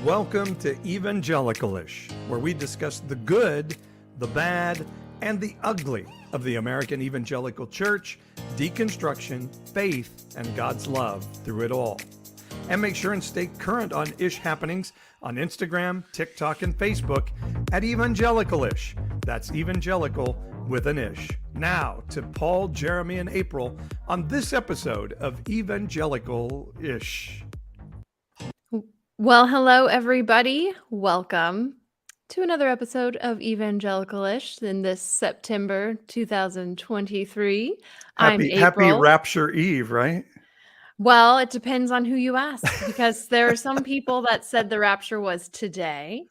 Welcome to Evangelicalish, where we discuss the good, the bad, and the ugly of the American evangelical church, deconstruction, faith, and God's love through it all. And make sure and stay current on ish happenings on Instagram, TikTok, and Facebook at Evangelicalish. That's evangelical with an ish. Now to Paul, Jeremy, and April on this episode of Evangelical-ish. Well, hello, everybody. Welcome to another episode of Evangelicalish in this September 2023. I'm Happy April. Rapture Eve, right? Well, it depends on who you ask, because there are some people that said the rapture was today.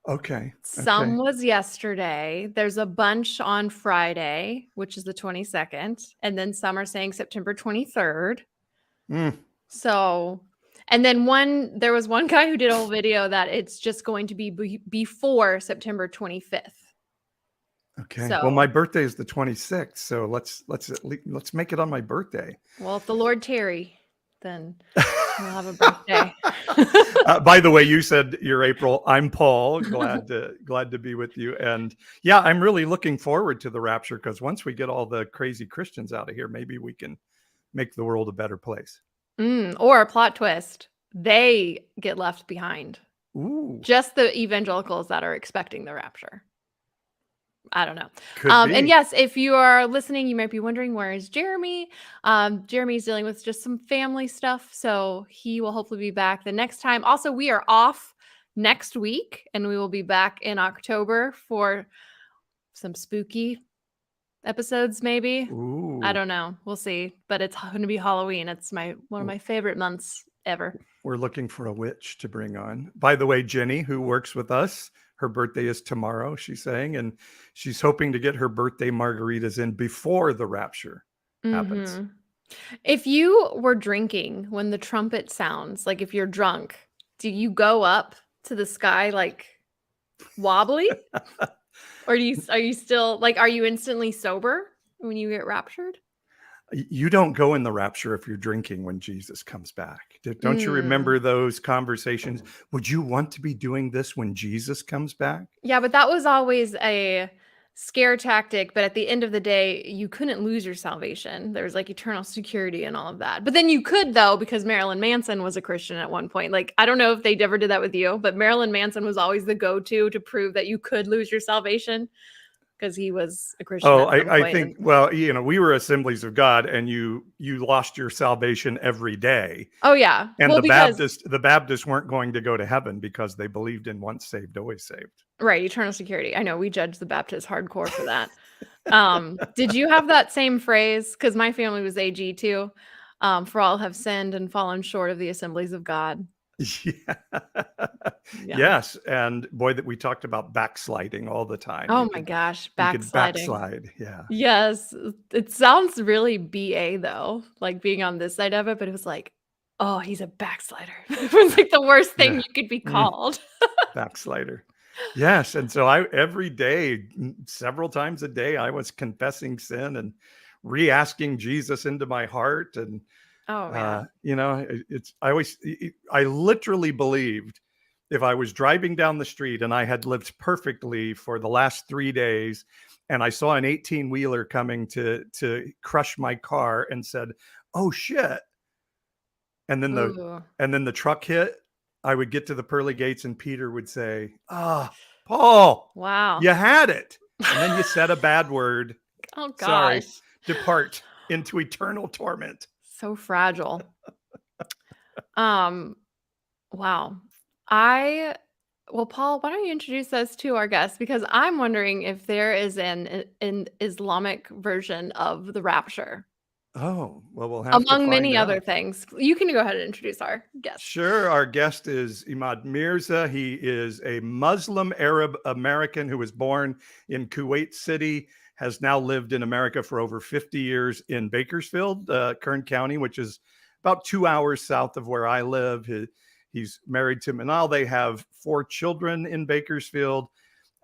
Okay. Some was yesterday. There's a bunch on Friday, which is the 22nd. And then some are saying September 23rd. So... And then there was one guy who did a whole video that it's just going to be before September 25th. Okay. So, well, my birthday is the 26th, so let's make it on my birthday. Well, if the Lord tarry, then we'll have a birthday. By the way, you said you're April. I'm Paul. Glad to be with you. And yeah, I'm really looking forward to the rapture, because once we get all the crazy Christians out of here, maybe we can make the world a better place. Or a plot twist, they get left behind. Ooh. Just the evangelicals that are expecting the rapture. I don't know. And yes, if you are listening, you might be wondering, where is Jeremy? Jeremy's dealing with just some family stuff, so he will hopefully be back the next time. Also, we are off next week, and we will be back in October for some spooky episodes, maybe. Ooh. I don't know. We'll see. But it's going to be Halloween. It's one of my favorite months ever. We're looking for a witch to bring on. By the way, Jenny, who works with us, her birthday is tomorrow, she's saying, and she's hoping to get her birthday margaritas in before the rapture happens. If you were drinking when the trumpet sounds, like if you're drunk, do you go up to the sky like wobbly? Or are you still like, are you instantly sober when you get raptured? You don't go in the rapture if you're drinking when Jesus comes back. Don't you remember those conversations? Would you want to be doing this when Jesus comes back? Yeah, but that was always a scare tactic. But at the end of the day, you couldn't lose your salvation. There was like eternal security and all of that. But then you could, though, because Marilyn Manson was a Christian at one point. Like, I don't know if they ever did that with you, but Marilyn Manson was always the go-to to prove that you could lose your salvation, because he was a Christian. Oh, I think, well, we were Assemblies of God, and you lost your salvation every day. Oh, yeah. And the Baptists weren't going to go to heaven because they believed in once saved, always saved. Right. Eternal security. I know we judge the Baptists hardcore for that. Did you have that same phrase? Because my family was AG too. For all have sinned and fallen short of the Assemblies of God. Yeah. Yes. And boy, that we talked about backsliding all the time. Oh my gosh. Backsliding. Backslide. Yeah. Yes. It sounds really BA though, like being on this side of it, but it was like, oh, he's a backslider. It was like the worst thing you could be called. Backslider. Yes. And so every day, several times a day, I was confessing sin and re-asking Jesus into my heart. And I literally believed if I was driving down the street and I had lived perfectly for the last 3 days, and I saw an 18-wheeler coming to crush my car and said, "Oh shit." And then the truck hit, I would get to the pearly gates and Peter would say, Paul, wow, you had it. And then you said a bad word. Oh gosh. Sorry, depart into eternal torment. So fragile. Wow. Well, Paul, why don't you introduce us to our guest? Because I'm wondering if there is an Islamic version of the rapture. Oh, well, we'll have to among find many out. other things. You can go ahead and introduce our guest. Sure. Our guest is Emad Meerza. He is a Muslim Arab American who was born in Kuwait City, has now lived in America for over 50 years in Bakersfield, Kern County, which is about 2 hours south of where I live. He's married to Manal. They have 4 children in Bakersfield.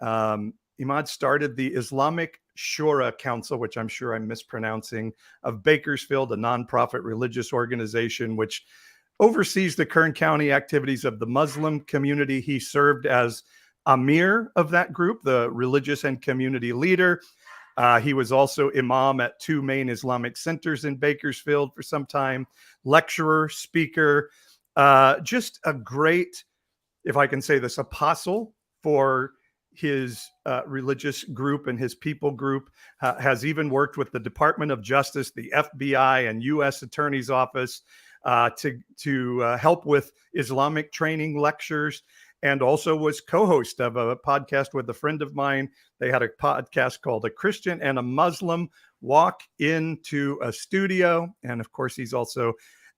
Emad started the Islamic Shura Council, which I'm sure I'm mispronouncing, of Bakersfield, a nonprofit religious organization, which oversees the Kern County activities of the Muslim community. He served as Amir of that group, the religious and community leader. He was also imam at 2 main Islamic centers in Bakersfield for some time, lecturer, speaker, just a great, if I can say this, apostle for his religious group and his people group, has even worked with the Department of Justice, the FBI, and U.S. Attorney's Office to help with Islamic training lectures, and also was co-host of a podcast with a friend of mine. They had a podcast called A Christian and a Muslim Walk Into a Studio. And of course, he's also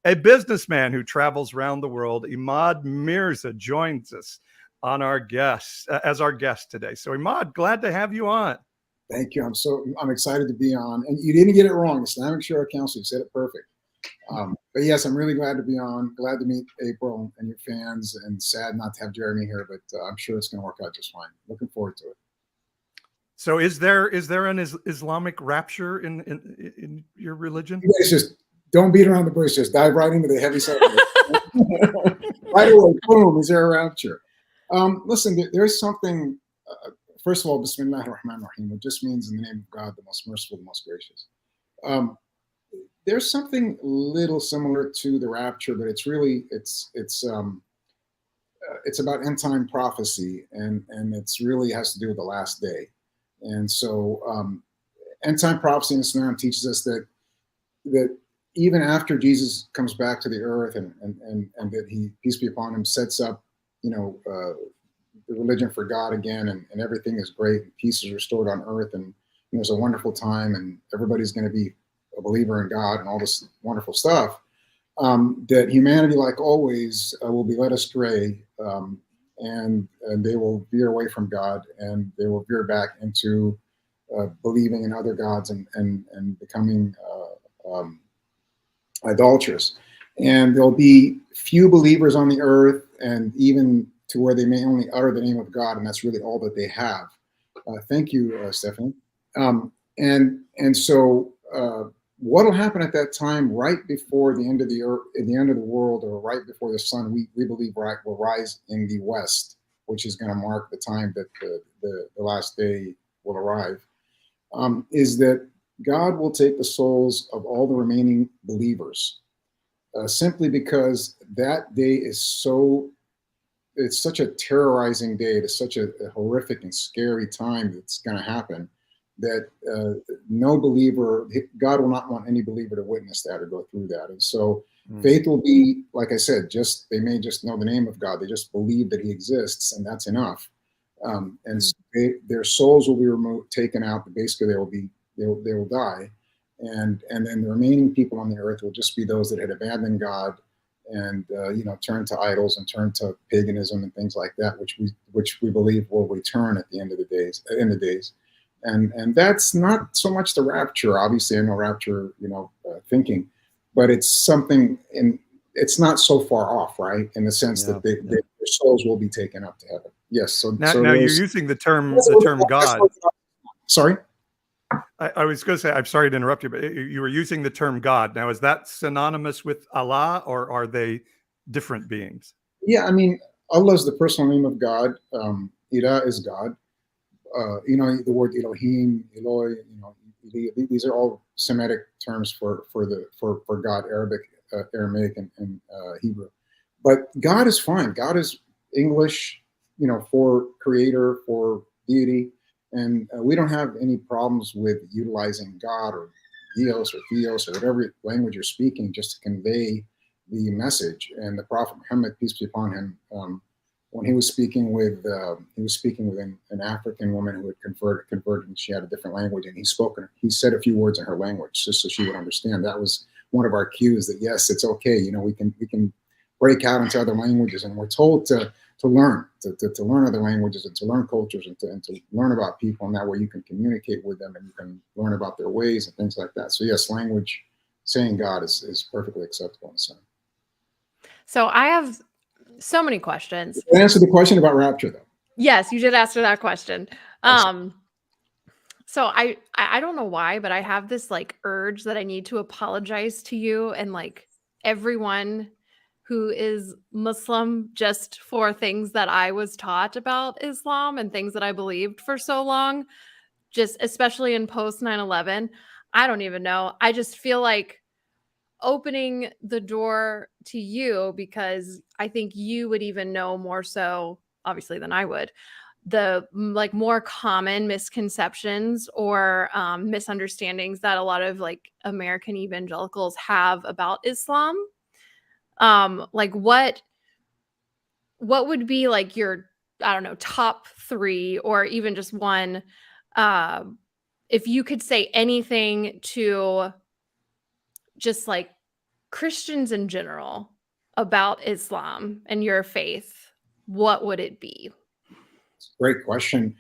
a businessman who travels around the world. Emad Meerza joins us on our guest as our guest today. So Emad, glad to have you on. Thank you. I'm excited to be on. And you didn't get it wrong. Islamic Shura Council, you said it perfect. But yes, I'm really glad to be on. Glad to meet April and your fans, and sad not to have Jeremy here, but I'm sure it's going to work out just fine. Looking forward to it. So is there an Islamic rapture in your religion? You guys just don't beat around the bush. Just dive right into the heavy subject. Right away, boom, is there a rapture? Listen, there's something, first of all, Bismillah ar-Rahman ar-Rahim, which just means in the name of God, the most merciful, the most gracious. There's something little similar to the rapture, but it's really, it's about end time prophecy, and it's really has to do with the last day. And so end time prophecy in Islam teaches us that even after Jesus comes back to the earth and that he, peace be upon him, sets up, the religion for God again, and everything is great, and peace is restored on earth, and there's a wonderful time, and everybody's going to be a believer in God and all this wonderful stuff, that humanity, like always, will be led astray, and they will veer away from God, and they will veer back into believing in other gods and becoming idolatrous. And there'll be few believers on the earth, and even to where they may only utter the name of God, and that's really all that they have. Thank you, Stephanie. And so what will happen at that time, right before the end of the earth, the end of the world, or right before the sun, we believe will rise in the west, which is going to mark the time that the last day will arrive, is that God will take the souls of all the remaining believers, simply because that day is it's such a terrorizing day. It is such a horrific and scary time that's going to happen, that no believer, God will not want any believer to witness that or go through that. And so faith will be, like I said, they may just know the name of God. They just believe that he exists, and that's enough. And so their souls will be taken out. Basically, they will die. And then the remaining people on the earth will just be those that had abandoned God and turned to idols and turned to paganism and things like that, which we believe will return at the end of the days. And that's not so much the rapture. Obviously, I know rapture, thinking, but it's something, it's not so far off, right? In the sense that their souls will be taken up to heaven. Yes. So now you're using the term God. Sorry. I was going to say, I'm sorry to interrupt you, but you were using the term God. Now, is that synonymous with Allah, or are they different beings? Yeah, I mean, Allah is the personal name of God. Ilah is God. The word Elohim, Eloi, these are all Semitic terms for God, Aramaic, and Hebrew. But God is fine. God is English, for creator, for deity. And we don't have any problems with utilizing God or Dios or Theos or whatever language you're speaking just to convey the message. And the Prophet Muhammad, peace be upon him, when he was speaking with an African woman who had converted, and she had a different language, and he said a few words in her language just so she would understand. That was one of our cues that yes, it's okay. We can break out into other languages, and we're told to learn other languages and to learn cultures and to learn about people, and that way you can communicate with them and you can learn about their ways and things like that. So yes, language, saying God is perfectly acceptable in the Islam. So I have so many questions. Did I answer the question about rapture, though? Yes, you did answer that question. So I don't know why, but I have this urge that I need to apologize to you and everyone who is Muslim just for things that I was taught about Islam and things that I believed for so long, just especially in post 9/11. I don't even know. I just feel like opening the door to you, because I think you would even know more so, obviously, than I would, the like more common misconceptions or misunderstandings that a lot of like American evangelicals have about Islam. Like what would be like your, I don't know, top 3 or even just one, uh, if you could say anything to just like Christians in general about Islam and your faith, what would it be? Great question.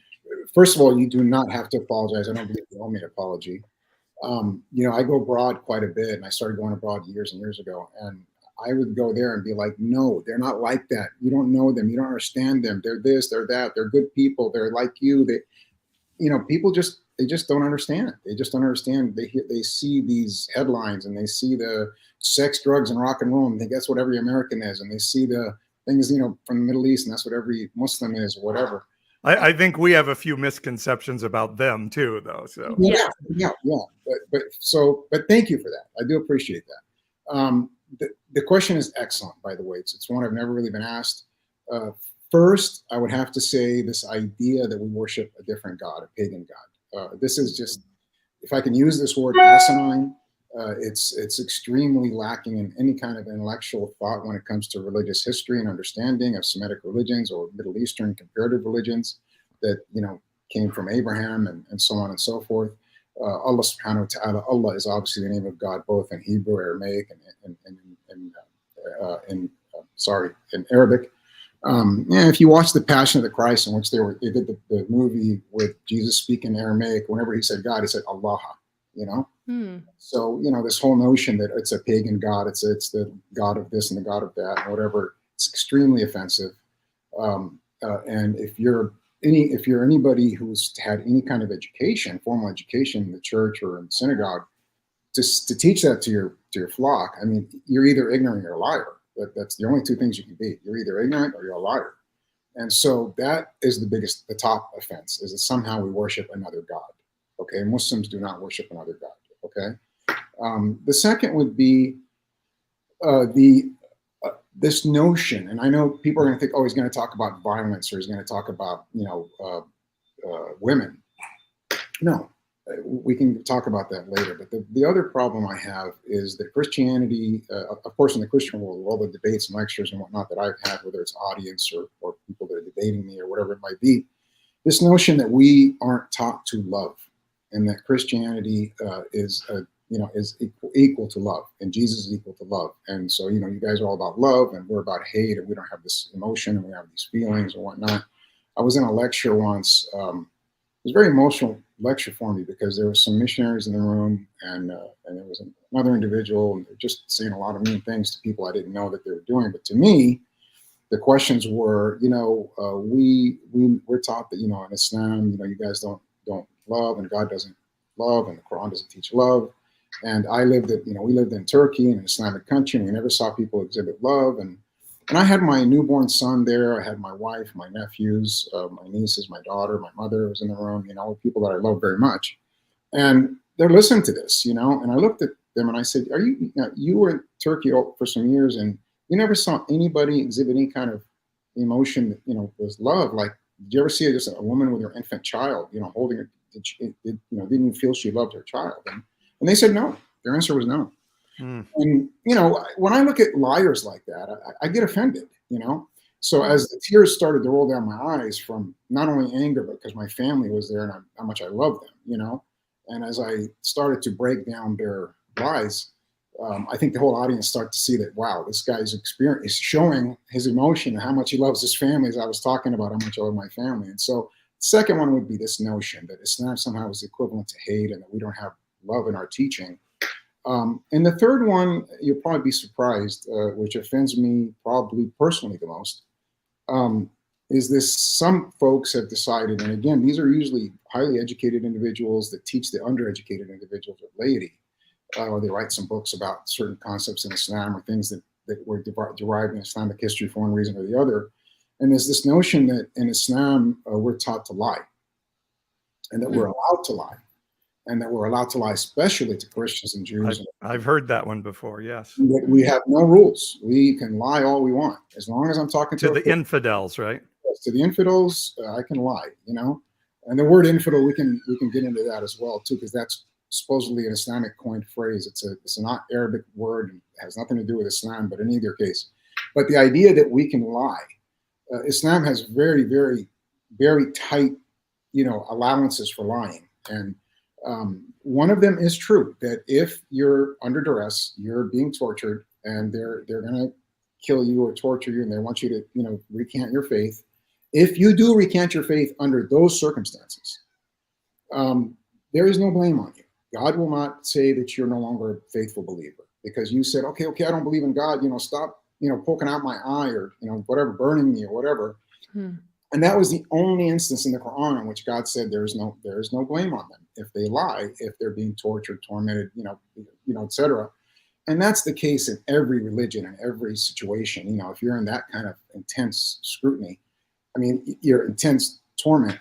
First of all, you do not have to apologize. I don't believe you owe me an apology. I go abroad quite a bit, and I started going abroad years and years ago. And I would go there and be like, no, they're not like that. You don't know them. You don't understand them. They're this, they're that. They're good people. They're like you. People they just don't understand. They just don't understand. They see these headlines and they see the sex, drugs, and rock and roll, and think that's what every American is. And they see the things, from the Middle East, and that's what every Muslim is, or whatever. I think we have a few misconceptions about them too, though. So yeah. But thank you for that. I do appreciate that. The question is excellent, by the way. It's one I've never really been asked. First, I would have to say this idea that we worship a different God, a pagan God. This is just, if I can use this word, asinine. It's extremely lacking in any kind of intellectual thought when it comes to religious history and understanding of Semitic religions or Middle Eastern comparative religions that came from Abraham and so on and so forth. Allah subhanahu wa ta'ala, Allah is obviously the name of God, both in Hebrew, Aramaic, and in Arabic. And if you watch The Passion of the Christ, in which they did the movie with Jesus speaking Aramaic, whenever he said God, he said Allah, So, this whole notion that it's a pagan God, it's the God of this and the God of that, and whatever, it's extremely offensive. And if you're anybody who's had any kind of education, formal education in the church or in the synagogue, to teach that to your flock, I mean, you're either ignorant or a liar. That's the only two things you can be. You're either ignorant or you're a liar. And so that is the top offense, is that somehow we worship another God. Okay, Muslims do not worship another God. Okay, the second would be this notion, and I know people are going to think, oh, he's going to talk about violence, or he's going to talk about women. No, we can talk about that later. But the other problem I have is that Christianity, of course, in the Christian world, all the debates and lectures and whatnot that I've had, whether it's audience or people that are debating me or whatever it might be, this notion that we aren't taught to love, and that Christianity is equal to love, and Jesus is equal to love. And so, you guys are all about love, and we're about hate, and we don't have this emotion, and we have these feelings and whatnot. I was in a lecture once. It was a very emotional lecture for me, because there were some missionaries in the room, and there was another individual, and they're just saying a lot of mean things to people I didn't know that they were doing. But to me, the questions were, we're taught that, in Islam, you guys don't love, and God doesn't love, and the Quran doesn't teach love. And we lived in Turkey, in an Islamic country, and we never saw people exhibit love. And I had my newborn son there. I had my wife, my nephews, my nieces, my daughter, my mother was in the room, people that I love very much. And they're listening to this, and I looked at them and I said, you were in Turkey for some years, and you never saw anybody exhibit any kind of emotion that, was love. Like, did you ever see just a woman with her infant child, holding her? Didn't you feel she loved her child? And they said no. Their answer was no. And, when I look at liars like that, I get offended, So as the tears started to roll down my eyes from not only anger, but because my family was there and how much I love them, and as I started to break down their lies, I think the whole audience started to see that, wow, this guy's experience is showing his emotion and how much he loves his family, as I was talking about how much I love my family. And so the second one would be this notion that Islam somehow is equivalent to hate, and that we don't have love in our teaching. And the third one, you'll probably be surprised, which offends me probably personally the most, is this: some folks have decided, and again, these are usually highly educated individuals that teach the undereducated individuals or laity, or they write some books about certain concepts in Islam or things that that were derived in Islamic history for one reason or the other. And there's this notion that in Islam, we're taught to lie, and that we're allowed to lie, and that we're allowed to lie, especially to Christians and Jews. I've heard that one before, yes. That we have no rules. We can lie all we want. As long as I'm talking to the infidels, right? To the infidels, I can lie, you know? And the word infidel, we can get into that as well, too, because that's supposedly an Islamic coined phrase. It's not Arabic word, and it has nothing to do with Islam, but in either case. But the idea that we can lie, Islam has very, very, very tight, you know, allowances for lying. And one of them is true, that if you're under duress, you're being tortured, and they're going to kill you or torture you, and they want you to, you know, recant your faith. If you do recant your faith under those circumstances, there is no blame on you. God will not say that you're no longer a faithful believer because you said, okay, I don't believe in God, you know, stop, you know, poking out my eye, or, you know, whatever, burning me or whatever. And that was the only instance in the Quran in which God said there is no blame on them if they lie, if they're being tortured, tormented, you know, etc. And that's the case in every religion and every situation. You know, if you're in that kind of intense scrutiny, I mean, your intense torment,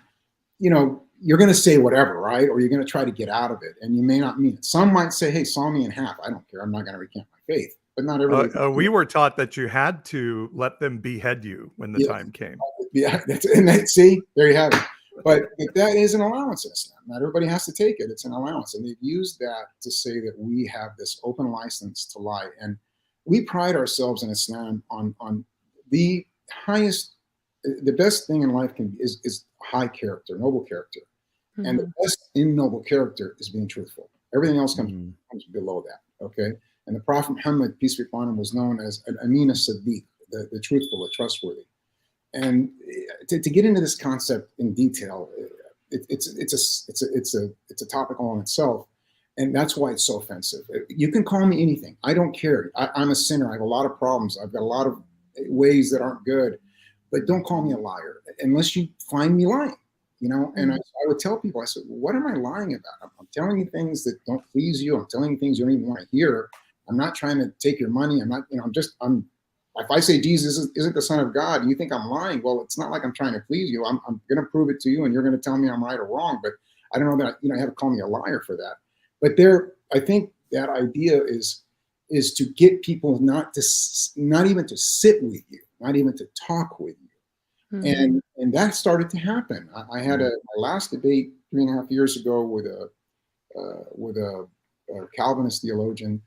you know, you're going to say whatever, right? Or you're going to try to get out of it, and you may not mean it. Some might say, hey, saw me in half. I don't care. I'm not going to recant my faith. But not everybody. We were taught that you had to let them behead you when the time came. Yeah, see, there you have it. But that is an allowance in Islam. Not everybody has to take it. It's an allowance. And they've used that to say that we have this open license to lie. And we pride ourselves in Islam on the highest, the best thing in life is high character, noble character. And the best in noble character is being truthful. Everything else comes below that, okay? And the Prophet Muhammad, peace be upon him, was known as an Amin as-Siddiq, the truthful, the trustworthy. And to get into this concept in detail, it's a topic all in itself, and that's why it's so offensive. You can call me anything. I don't care. I'm a sinner. I have a lot of problems. I've got a lot of ways that aren't good, but don't call me a liar unless you find me lying. You know, and I would tell people, I said, what am I lying about? I'm telling you things that don't please you. I'm telling you things you don't even want to hear. I'm not trying to take your money. I'm not, you know, if I say Jesus isn't the Son of God, and you think I'm lying, well, it's not like I'm trying to please you. I'm going to prove it to you, and you're going to tell me I'm right or wrong. But I don't know that, you know, you have to call me a liar for that. But I think that idea is to get people not even to sit with you, not even to talk with you. And that started to happen. I had my last debate 3.5 years ago with a Calvinist theologian.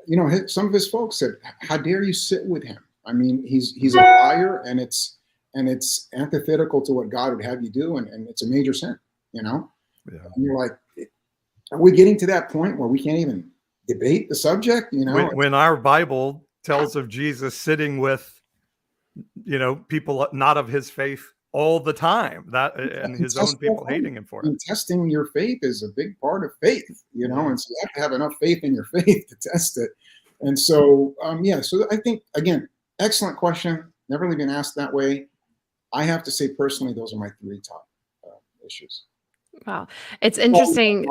You know, some of his folks said, "How dare you sit with him? I mean, he's a liar, and it's antithetical to what God would have you do, and it's a major sin." You know, and you're like, are we getting to that point where we can't even debate the subject? You know, when our Bible tells of Jesus sitting with, you know, people not of his faith all the time, and his own people hating him for it. And testing your faith is a big part of faith, you know, and so you have to have enough faith in your faith to test it. And so, so I think, again, excellent question. Never really been asked that way. I have to say personally, those are my 3 top issues. Wow. It's interesting.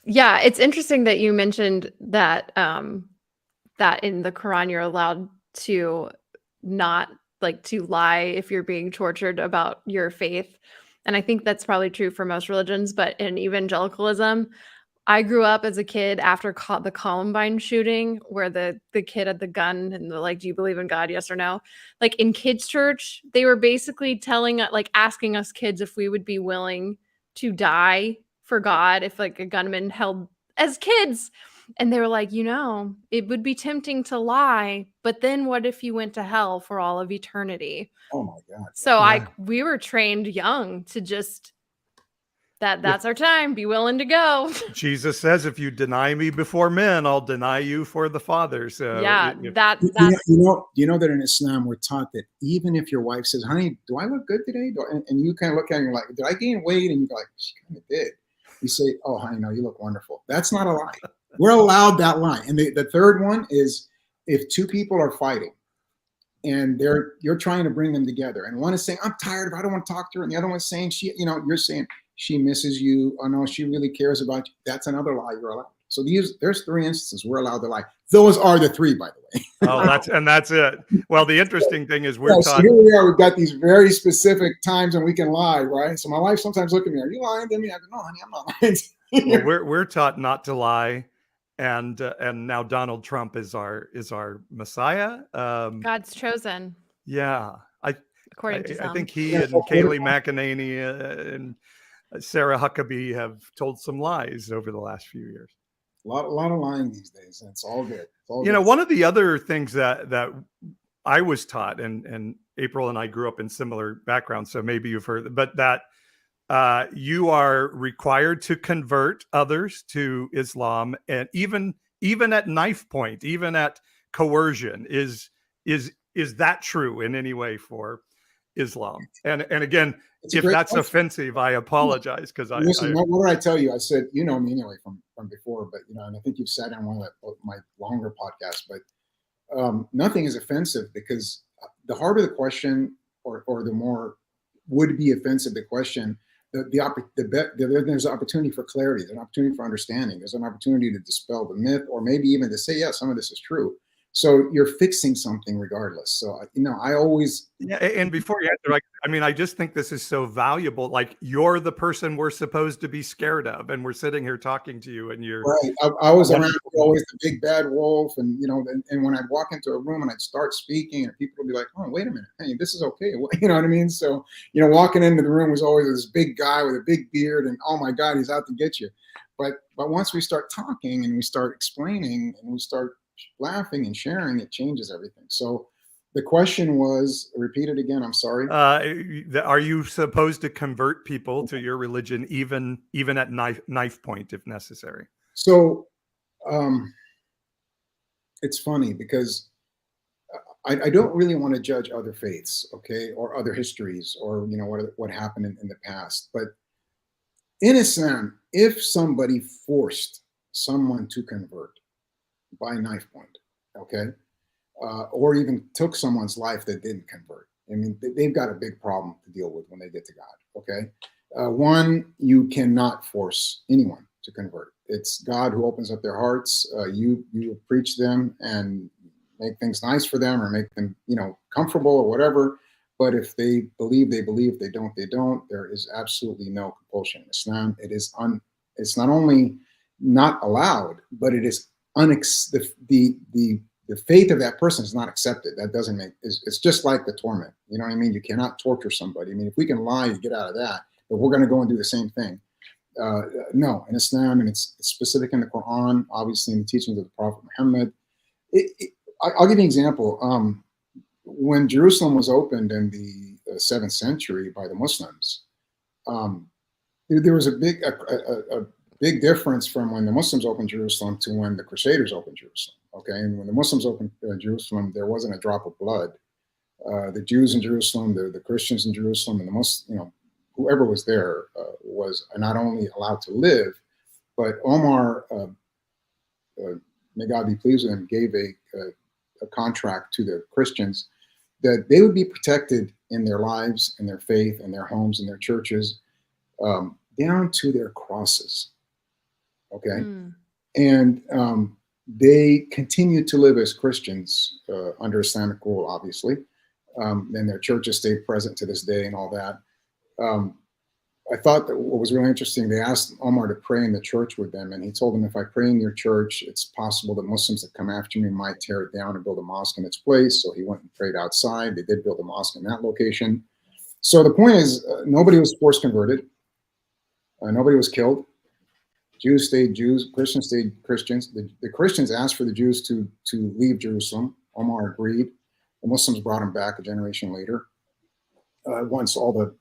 Yeah, it's interesting that you mentioned that that in the Quran you're allowed to not to lie if you're being tortured about your faith. And I think that's probably true for most religions, but in evangelicalism, I grew up as a kid after the Columbine shooting, where the kid had the gun and the do you believe in God? Yes or no? Like in kids' church, they were basically telling us, asking us kids if we would be willing to die for God if a gunman held as kids. And they were like, you know, it would be tempting to lie, but then what if you went to hell for all of eternity? Oh my God. So we were trained young to just that's our time. Be willing to go. Jesus says, if you deny me before men, I'll deny you for the Father. So that's you know that in Islam we're taught that even if your wife says, honey, do I look good today? And you kind of look at her and you're like, did I gain weight? And you're like, she kind of did. You say, oh, honey, no, you look wonderful. That's not a lie. We're allowed that line. And the third one is if 2 people are fighting and you're trying to bring them together, and one is saying, I'm tired, I don't want to talk to her, and the other one's saying you're saying she misses you. Oh no, she really cares about you. That's another lie you're allowed. So there's 3 instances we're allowed to lie. Those are the 3, by the way. Oh, that's it. Well, the interesting thing is we're taught. So here we are. We've got these very specific times when we can lie, right? So my wife sometimes look at me, "Are you lying to me?" I go, "No, honey, I'm not lying." Well, we're taught not to lie, and now Donald Trump is our Messiah. God's chosen. Yeah, according to some. I think he and Kayleigh McEnany and Sarah Huckabee have told some lies over the last few years. A lot of lying these days. It's all good. One of the other things that I was taught, and April and I grew up in similar backgrounds, so maybe you've heard, but that you are required to convert others to Islam, and even at knife point, even at coercion. Is that true in any way for Islam? And again, if that's offensive, I apologize, because listen. What did I tell you? I said, you know me anyway from before, but and I think you've said on one of my longer podcasts, but nothing is offensive, because the harder the question, or the more would be offensive the question, there's an opportunity for clarity, there's an opportunity for understanding, there's an opportunity to dispel the myth, or maybe even to say, yeah, some of this is true. So you're fixing something regardless. So, I always. Yeah. And before you answer, I just think this is so valuable. Like, you're the person we're supposed to be scared of, and we're sitting here talking to you, and you're right. I was around always the big bad wolf, and and when I'd walk into a room and I'd start speaking, and people would be like, "Oh, wait a minute, hey, this is okay." You know what I mean? So, walking into the room was always this big guy with a big beard, and oh my God, he's out to get you. But once we start talking and we start explaining and we start laughing and sharing, it changes everything. So the question was, repeat it again. I'm sorry. Are you supposed to convert people to your religion, even at knife point, if necessary? So it's funny, because I don't really want to judge other faiths, okay, or other histories, or what happened in the past. But in Islam, if somebody forced someone to convert by knife point, okay, or even took someone's life that didn't convert, I mean, they've got a big problem to deal with when they get to God, okay? One, you cannot force anyone to convert. It's God who opens up their hearts. You preach them and make things nice for them, or make them, comfortable or whatever. But if they believe, they believe. If they don't, they don't. There is absolutely no compulsion in Islam. It's not only not allowed, but it is the faith of that person is not accepted. That doesn't make, it's just like the torment. You know what I mean? You cannot torture somebody. I mean, if we can lie, you get out of that, but we're going to go and do the same thing. No, in Islam, and it's specific in the Quran, obviously in the teachings of the Prophet Muhammad. I'll give you an example. When Jerusalem was opened in the 7th century by the Muslims, there was a big difference from when the Muslims opened Jerusalem to when the Crusaders opened Jerusalem. Okay, and when the Muslims opened Jerusalem, there wasn't a drop of blood. The Jews in Jerusalem, the Christians in Jerusalem, and the Muslims, whoever was there was not only allowed to live, but Omar, may God be pleased with him, gave a contract to the Christians that they would be protected in their lives and their faith and their homes and their churches, down to their crosses. Okay. And they continued to live as Christians under Islamic rule, obviously. And their churches stayed present to this day and all that. I thought that what was really interesting, they asked Omar to pray in the church with them. And he told them, if I pray in your church, it's possible that Muslims that come after me might tear it down and build a mosque in its place. So he went and prayed outside. They did build a mosque in that location. So the point is, nobody was force converted. Nobody was killed. Jews stayed Jews, Christians stayed Christians. The Christians asked for the Jews to leave Jerusalem. Omar agreed. The Muslims brought him back a generation later, once all the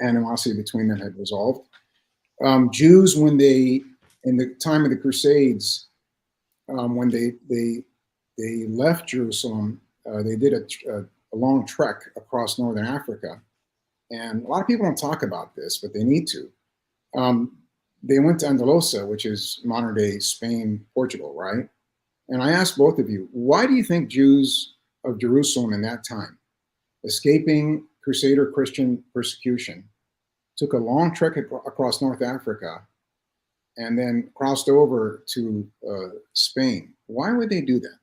animosity between them had resolved. Jews, when in the time of the Crusades, when they left Jerusalem, they did a long trek across northern Africa. And a lot of people don't talk about this, but they need to. They went to Andalusia, which is modern day Spain, Portugal, right? And I asked both of you, why do you think Jews of Jerusalem in that time, escaping Crusader Christian persecution, took a long trek across North Africa and then crossed over to Spain. Why would they do that?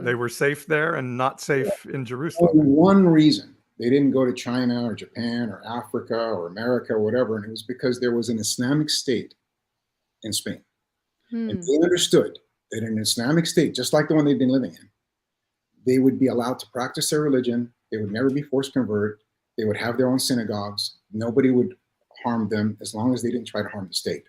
They were safe there and not safe in Jerusalem. Only one reason. They didn't go to China or Japan or Africa or America or whatever, and it was because there was an Islamic State in Spain. And they understood that in an Islamic State, just like the one they've been living in, they would be allowed to practice their religion. They would never be forced to convert. They would have their own synagogues. Nobody would harm them as long as they didn't try to harm the state.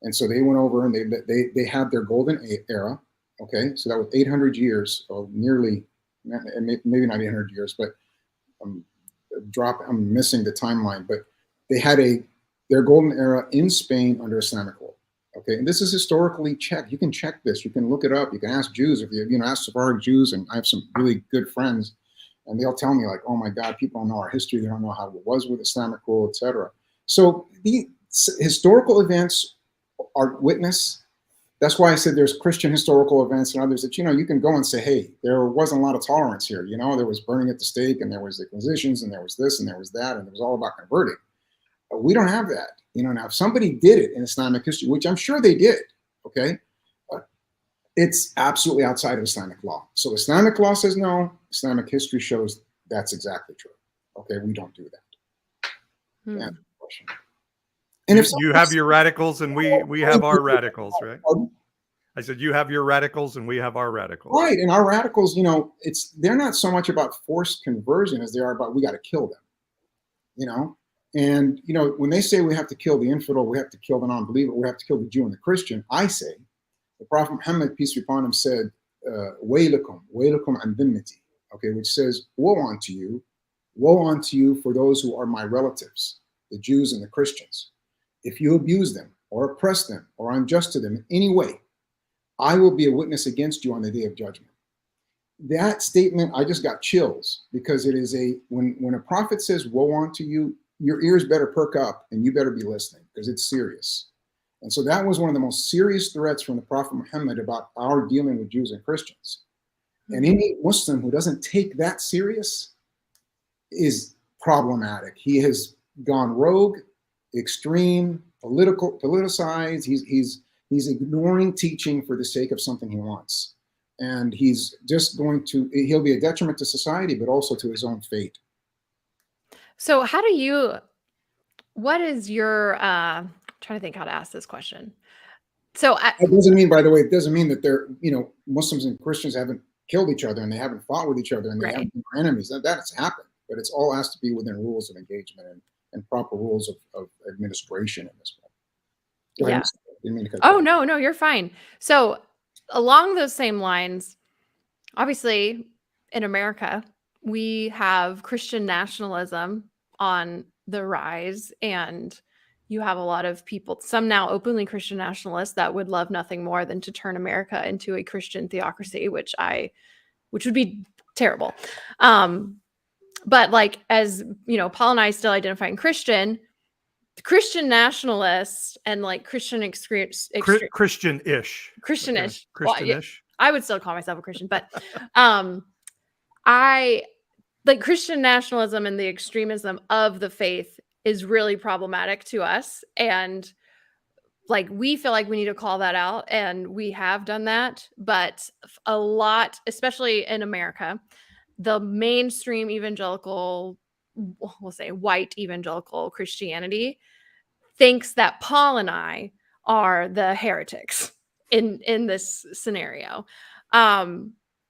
And so they went over and they had their golden era. Okay, so that was 800 years, or nearly, maybe not 800 years, but I'm missing the timeline. But they had their golden era in Spain under Islamic law. Okay, and this is historically checked. You can check this. You can look it up. You can ask Jews if you ask Sephardic Jews, and I have some really good friends, and they'll tell me like, "Oh my God, people don't know our history. They don't know how it was with Islamic rule, etc." So the historical events are witness. That's why I said there's Christian historical events and others that, you can go and say, hey, there wasn't a lot of tolerance here. There was burning at the stake, and there was the Inquisitions, and there was this, and there was that, and it was all about converting. But we don't have that. Now if somebody did it in Islamic history, which I'm sure they did, okay, it's absolutely outside of Islamic law. So Islamic law says no. Islamic history shows that's exactly true. Okay, we don't do that. Yeah. And if you have your radicals and we have our radicals, right? I said, you have your radicals and we have our radicals. Right. And our radicals, they're not so much about forced conversion as they are about we got to kill them. And, when they say we have to kill the infidel, we have to kill the non-believer, we have to kill the Jew and the Christian, I say, the Prophet Muhammad, peace be upon him, said, Waylakum an dhimmati, okay, which says, woe unto you for those who are my relatives, the Jews and the Christians. If you abuse them or oppress them or are unjust to them in any way, I will be a witness against you on the day of judgment. That statement, I just got chills, because it is when a prophet says, woe unto you, your ears better perk up and you better be listening, because it's serious. And so that was one of the most serious threats from the Prophet Muhammad about our dealing with Jews and Christians. And any Muslim who doesn't take that serious is problematic. He has gone rogue, extreme, politicized. He's ignoring teaching for the sake of something he wants. And he's just he'll be a detriment to society, but also to his own fate. So what is your, I'm trying to think how to ask this question. So it doesn't mean, by the way, it doesn't mean that they're, Muslims and Christians haven't killed each other and they haven't fought with each other and they haven't been enemies. That has happened, but it's all has to be within rules of engagement and proper rules of administration in this way. Yeah. Oh, no, you're fine. So along those same lines, obviously in America, we have Christian nationalism on the rise, and you have a lot of people, some now openly Christian nationalists, that would love nothing more than to turn America into a Christian theocracy, which would be terrible. But like, as Paul and I still identifying Christian nationalists and like Christian-ish. Christian-ish. Well, I would still call myself a Christian, but I like Christian nationalism and the extremism of the faith is really problematic to us. And like, we feel like we need to call that out, and we have done that. But a lot, especially in America, the mainstream evangelical, we'll say white evangelical Christianity, thinks that Paul and I are the heretics in this scenario.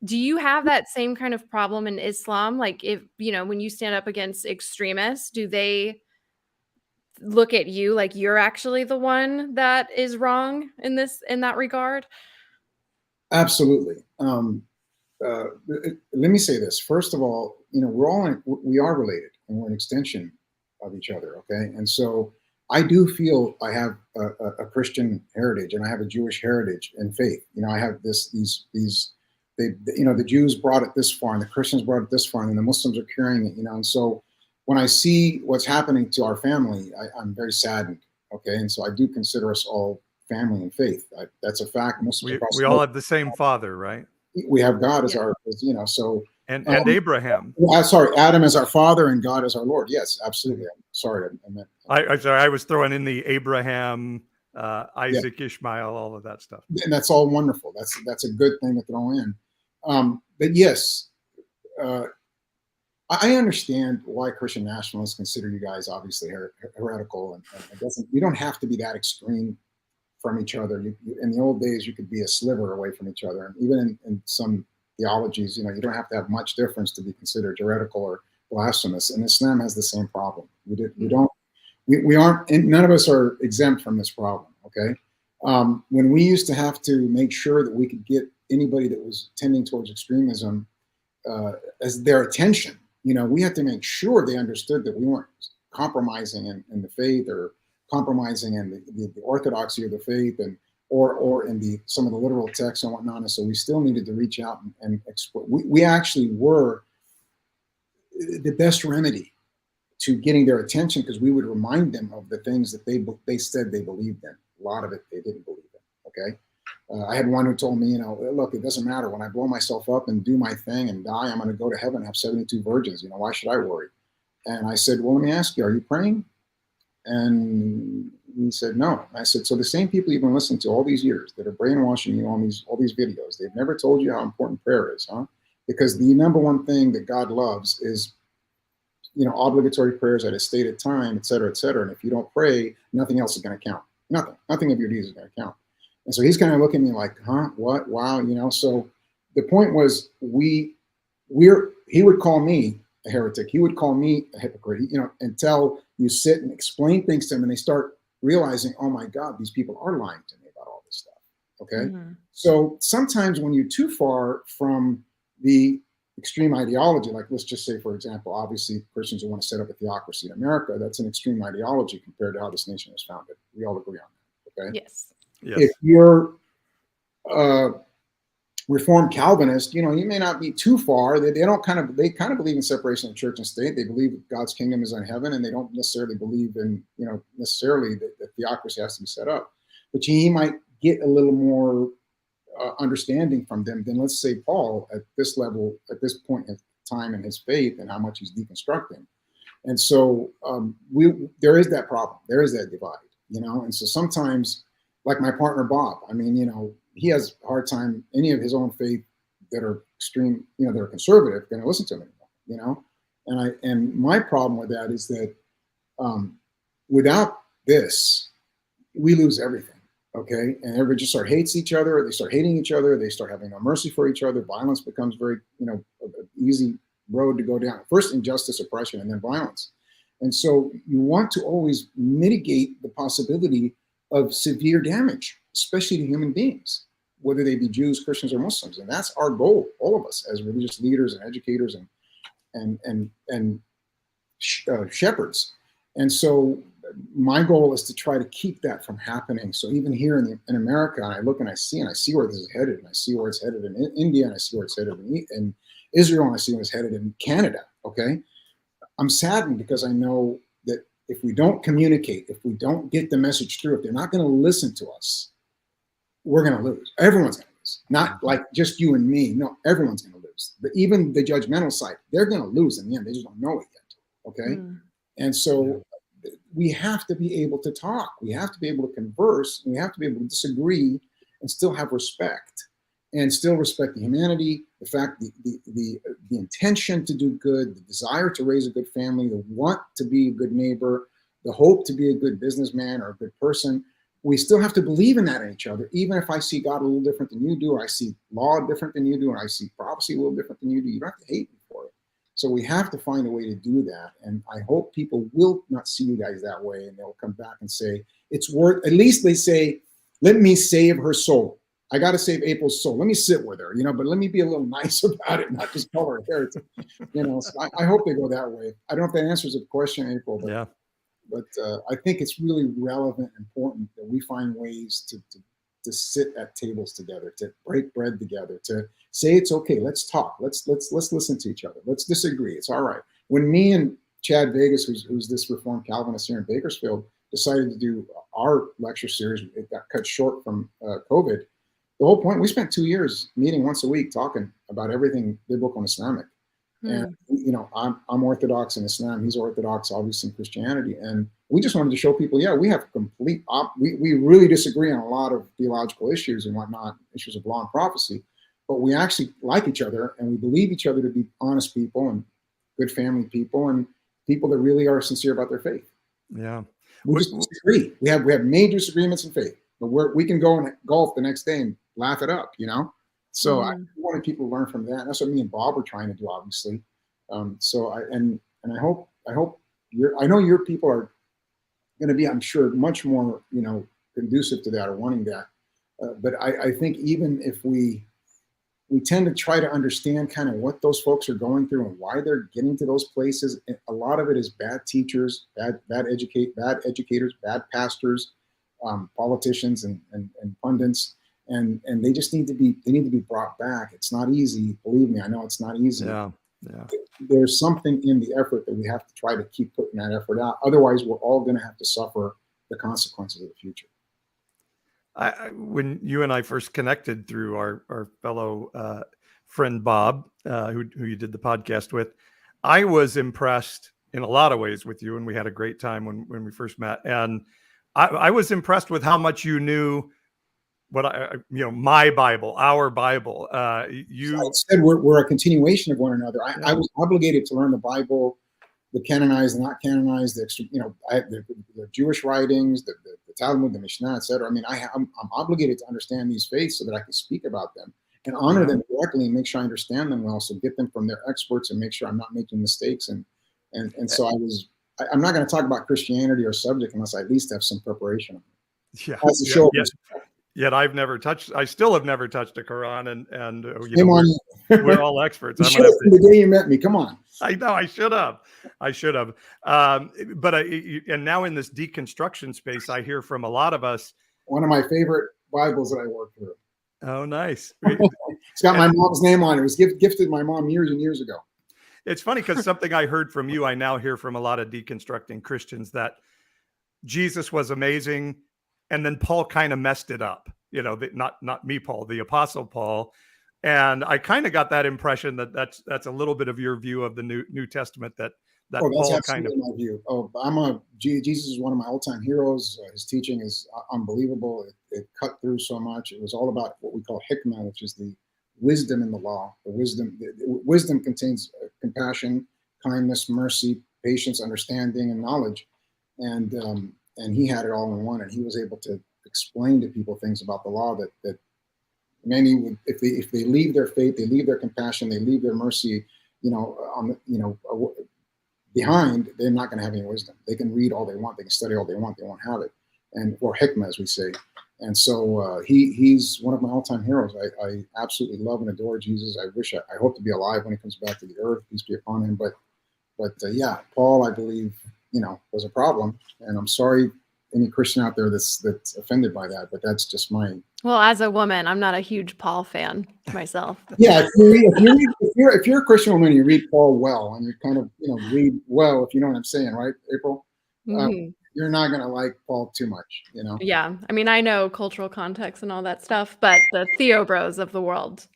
Do you have that same kind of problem in Islam? Like, if, when you stand up against extremists, do they look at you like you're actually the one that is wrong in that regard? Absolutely. Let me say this. First of all, we are related, and we're an extension of each other. Okay. And so I do feel I have a Christian heritage, and I have a Jewish heritage and faith. I have the Jews brought it this far, and the Christians brought it this far, and the Muslims are carrying it, and so when I see what's happening to our family, I'm very saddened. Okay. And so I do consider us all family and faith. That's a fact. We all have the same father, right? We have God as our, so And Abraham. Sorry, Adam is our father and God is our Lord. Yes, absolutely. Sorry, I meant. I'm sorry, I was throwing in the Abraham, Isaac, Ishmael, all of that stuff. And that's all wonderful. That's a good thing to throw in. But yes, I understand why Christian nationalists consider you guys obviously heretical, and it doesn't. You don't have to be that extreme from each other. In the old days, you could be a sliver away from each other, and even in some theologies, you don't have to have much difference to be considered heretical or blasphemous. And Islam has the same problem. We aren't, and none of us are exempt from this problem. Okay, when we used to have to make sure that we could get anybody that was tending towards extremism as their attention. We had to make sure they understood that we weren't compromising in the faith or compromising in the orthodoxy of the faith, and or in some of the literal texts and whatnot. And so we still needed to reach out and explore. We actually were the best remedy to getting their attention, because we would remind them of the things that they said they believed in. A lot of it they didn't believe in. Okay. I had one who told me, look, it doesn't matter. When I blow myself up and do my thing and die, I'm going to go to heaven and have 72 virgins. Why should I worry? And I said, well, let me ask you, are you praying? And he said, no. I said, so the same people you've been listening to all these years that are brainwashing you on all these videos, they've never told you how important prayer is, huh? Because the number one thing that God loves is, obligatory prayers at a stated time, et cetera, et cetera. And if you don't pray, nothing else is going to count. Nothing of your deeds is going to count. And so he's kind of looking at me like, huh, what? Wow. So the point was he would call me a heretic. He would call me a hypocrite, until you sit and explain things to them and they start realizing, oh my God, these people are lying to me about all this stuff. Okay. Mm-hmm. So sometimes when you're too far from the extreme ideology, like let's just say, for example, obviously Christians who want to set up a theocracy in America, that's an extreme ideology compared to how this nation was founded. We all agree on that. Okay. Yes. Yes. If you're Reformed Calvinist, you may not be too far. They kind of believe in separation of church and state. They believe that God's kingdom is in heaven, and they don't necessarily believe in necessarily that theocracy has to be set up. But he might get a little more understanding from them than, let's say, Paul at this level, at this point in time in his faith and how much he's deconstructing. And so there is that problem. There is that divide, and so sometimes, like my partner, Bob, he has a hard time, any of his own faith that are extreme, that are conservative, going to listen to him anymore, and my problem with that is that without this, we lose everything. Okay. And everybody just hates each other. They start hating each other. They start having no mercy for each other. Violence becomes very, an easy road to go down. First injustice, oppression, and then violence. And so you want to always mitigate the possibility of severe damage, especially to human beings, whether they be Jews, Christians, or Muslims. And that's our goal, all of us as religious leaders and educators and shepherds. And so my goal is to try to keep that from happening. So even here in America, I look and I see where this is headed, and I see where it's headed in India, and I see where it's headed in Israel, and I see where it's headed in Canada. Okay. I'm saddened because I know that if we don't communicate, if we don't get the message through, if they're not going to listen to us, we're going to lose. Everyone's going to lose. Not like just you and me. No, everyone's going to lose. But even the judgmental side, they're going to lose in the end. They just don't know it yet. Okay. And so we have to be able to talk. We have to be able to converse. And we have to be able to disagree and still have respect, and still respect the humanity, the fact, the intention to do good, the desire to raise a good family, the want to be a good neighbor, the hope to be a good businessman or a good person. We still have to believe in that in each other, even if I see God a little different than you do, or I see law different than you do, and I see prophecy a little different than you do. You don't have to hate me for it. So we have to find a way to do that. And I hope people will not see you guys that way, and they'll come back and say, it's worth, at least they say, let me save her soul. I got to save April's soul. Let me sit with her, but let me be a little nice about it, not just call her a heretic. So I hope they go that way. I don't know if that answers the question, April, but, yeah. But I think it's really relevant and important that we find ways to sit at tables together, to break bread together, to say it's okay. Let's talk. Let's listen to each other. Let's disagree. It's all right. When me and Chad Vegas, who's this Reformed Calvinist here in Bakersfield, decided to do our lecture series, it got cut short from COVID. The whole point, we spent 2 years meeting once a week talking about everything biblical and Islamic. And, I'm Orthodox in Islam. He's Orthodox, obviously, in Christianity. And we just wanted to show people, we have we really disagree on a lot of theological issues and whatnot, issues of law and prophecy, but we actually like each other and we believe each other to be honest people and good family people and people that really are sincere about their faith. Yeah. We just disagree. We have major disagreements in faith, but we can go and golf the next day and laugh it up, So I wanted people to learn from that. And that's what me and Bob were trying to do, obviously. So I hope I know your people are going to be, I'm sure, much more, conducive to that or wanting that. But I think even if we tend to try to understand kind of what those folks are going through and why they're getting to those places. A lot of it is bad teachers, bad educators, bad pastors, politicians and pundits. And they just need to be brought back. It's not easy. Believe me, I know it's not easy. Yeah. There's something in the effort that we have to try to keep putting that effort out. Otherwise, we're all going to have to suffer the consequences of the future. When you and I first connected through our fellow friend Bob, who you did the podcast with, I was impressed in a lot of ways with you, and we had a great time when we first met. And I was impressed with how much you knew my Bible, our Bible. You said we're a continuation of one another. I was obligated to learn the Bible, the canonized, the not canonized, the Jewish writings, the Talmud, the Mishnah, etc. I mean, I'm obligated to understand these faiths so that I can speak about them and honor them correctly and make sure I understand them well. So get them from their experts and make sure I'm not making mistakes. And so I'm not going to talk about Christianity or subject unless I at least have some preparation. Yet I still have never touched a Quran, and we're all experts. The day you met me, come on. I know I should have. But now in this deconstruction space, I hear from a lot of us. One of my favorite Bibles that I worked through. Oh, nice. It's got my mom's name on it. It was gifted to my mom years and years ago. It's funny because something I heard from you, I now hear from a lot of deconstructing Christians, that Jesus was amazing. And then Paul kind of messed it up, not me, Paul, the Apostle Paul. And I kind of got that impression that's a little bit of your view of the New Testament, that Paul kind of. My view. Jesus is one of my all-time heroes. His teaching is unbelievable. It cut through so much. It was all about what we call hikmah, which is the wisdom in the law. Wisdom contains compassion, kindness, mercy, patience, understanding, and knowledge. And he had it all in one, and he was able to explain to people things about the law that many would, if they leave their faith, they leave their compassion, they leave their mercy, behind, they're not going to have any wisdom. They can read all they want, they can study all they want, they won't have it, or hikmah, as we say. And so he's one of my all-time heroes. I absolutely love and adore Jesus. I hope to be alive when he comes back to the earth. Peace be upon him. But Paul, I believe, was a problem, and I'm sorry any Christian out there that's offended by that, but that's just mine. Well, as a woman, I'm not a huge Paul fan myself. Yeah, if you're a Christian woman, you read Paul well, and you kind of read well, if you know what I'm saying, right, April? Mm-hmm. You're not gonna like Paul too much, Yeah, I mean, I know cultural context and all that stuff, but the Theo bros of the world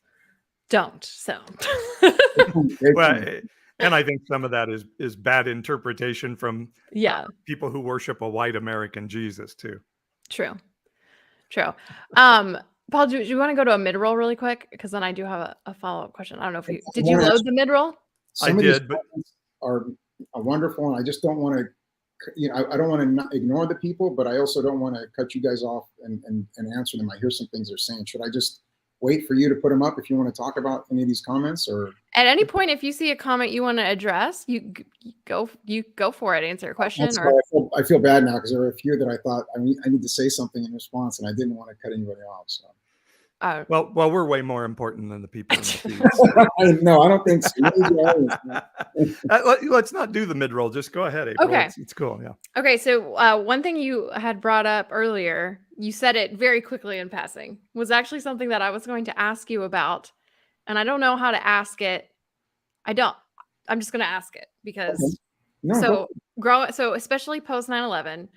don't. So. Well, and I think some of that is bad interpretation from people who worship a white American Jesus too. True. Paul, do you want to go to a midroll really quick? Because then I do have a follow-up question. I don't know if did you load the midroll? I did, but are wonderful, and I just don't want to, I don't want to not ignore the people, but I also don't want to cut you guys off and answer them. I hear some things they're saying. Should I just wait for you to put them up if you want to talk about any of these comments, or at any point, if you see a comment you want to address, you go for it, answer a question. I feel bad now because there were a few that I thought I need to say something in response, and I didn't want to cut anybody off. So. Well, we're way more important than the people in the feed. So. No, I don't think so. Let's not do the mid-roll. Just go ahead, April. Okay. It's cool, yeah. Okay, so one thing you had brought up earlier, you said it very quickly in passing, was actually something that I was going to ask you about, and I don't know how to ask it. I'm just going to ask it because, so especially post 9/11,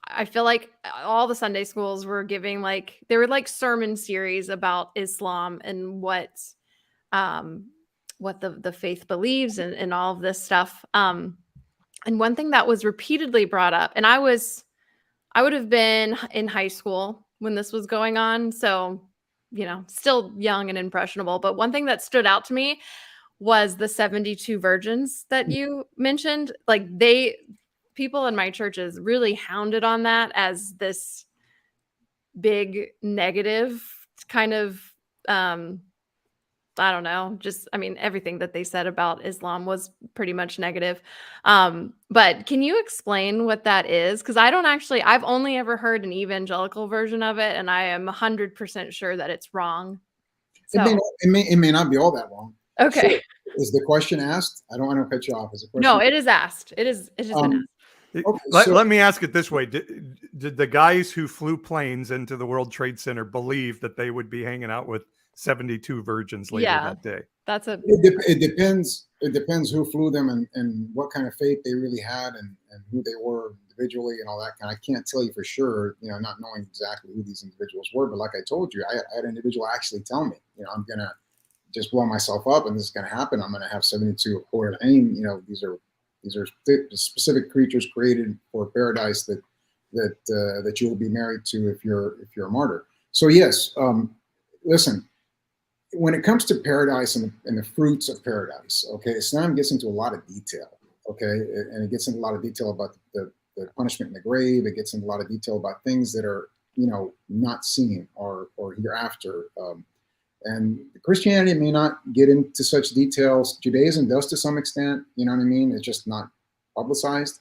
I feel like all the Sunday schools were giving they were like sermon series about Islam and what what the faith believes and all of this stuff. And one thing that was repeatedly brought up, and I would have been in high school when this was going on, so still young and impressionable. But one thing that stood out to me was the 72 virgins that you mentioned. Like, people in my churches really hounded on that as this big negative kind of, I don't know, everything that they said about Islam was pretty much negative. But can you explain what that is? Because I've only ever heard an evangelical version of it, and I am 100% sure that it's wrong. So It may not be all that wrong. Okay. So, is the question asked? I don't want to cut you off. Is the question? No, it is asked. It's just been asked. Okay, let me ask it this way. Did the guys who flew planes into the World Trade Center believe that they would be hanging out with 72 virgins later that day? It depends. It depends who flew them and what kind of faith they really had and who they were individually and all that kind. I can't tell you for sure, not knowing exactly who these individuals were. But like I told you, I had an individual actually tell me, I'm going to just blow myself up and this is going to happen. I'm going to have 72 Hor Ain. These are specific creatures created for paradise that you will be married to if you're a martyr. So yes, listen. When it comes to paradise and the fruits of paradise, okay, Islam gets into a lot of detail, okay, and it gets into a lot of detail about the punishment in the grave. It gets into a lot of detail about things that are not seen or hereafter. And Christianity may not get into such details. Judaism does to some extent, you know what I mean? It's just not publicized.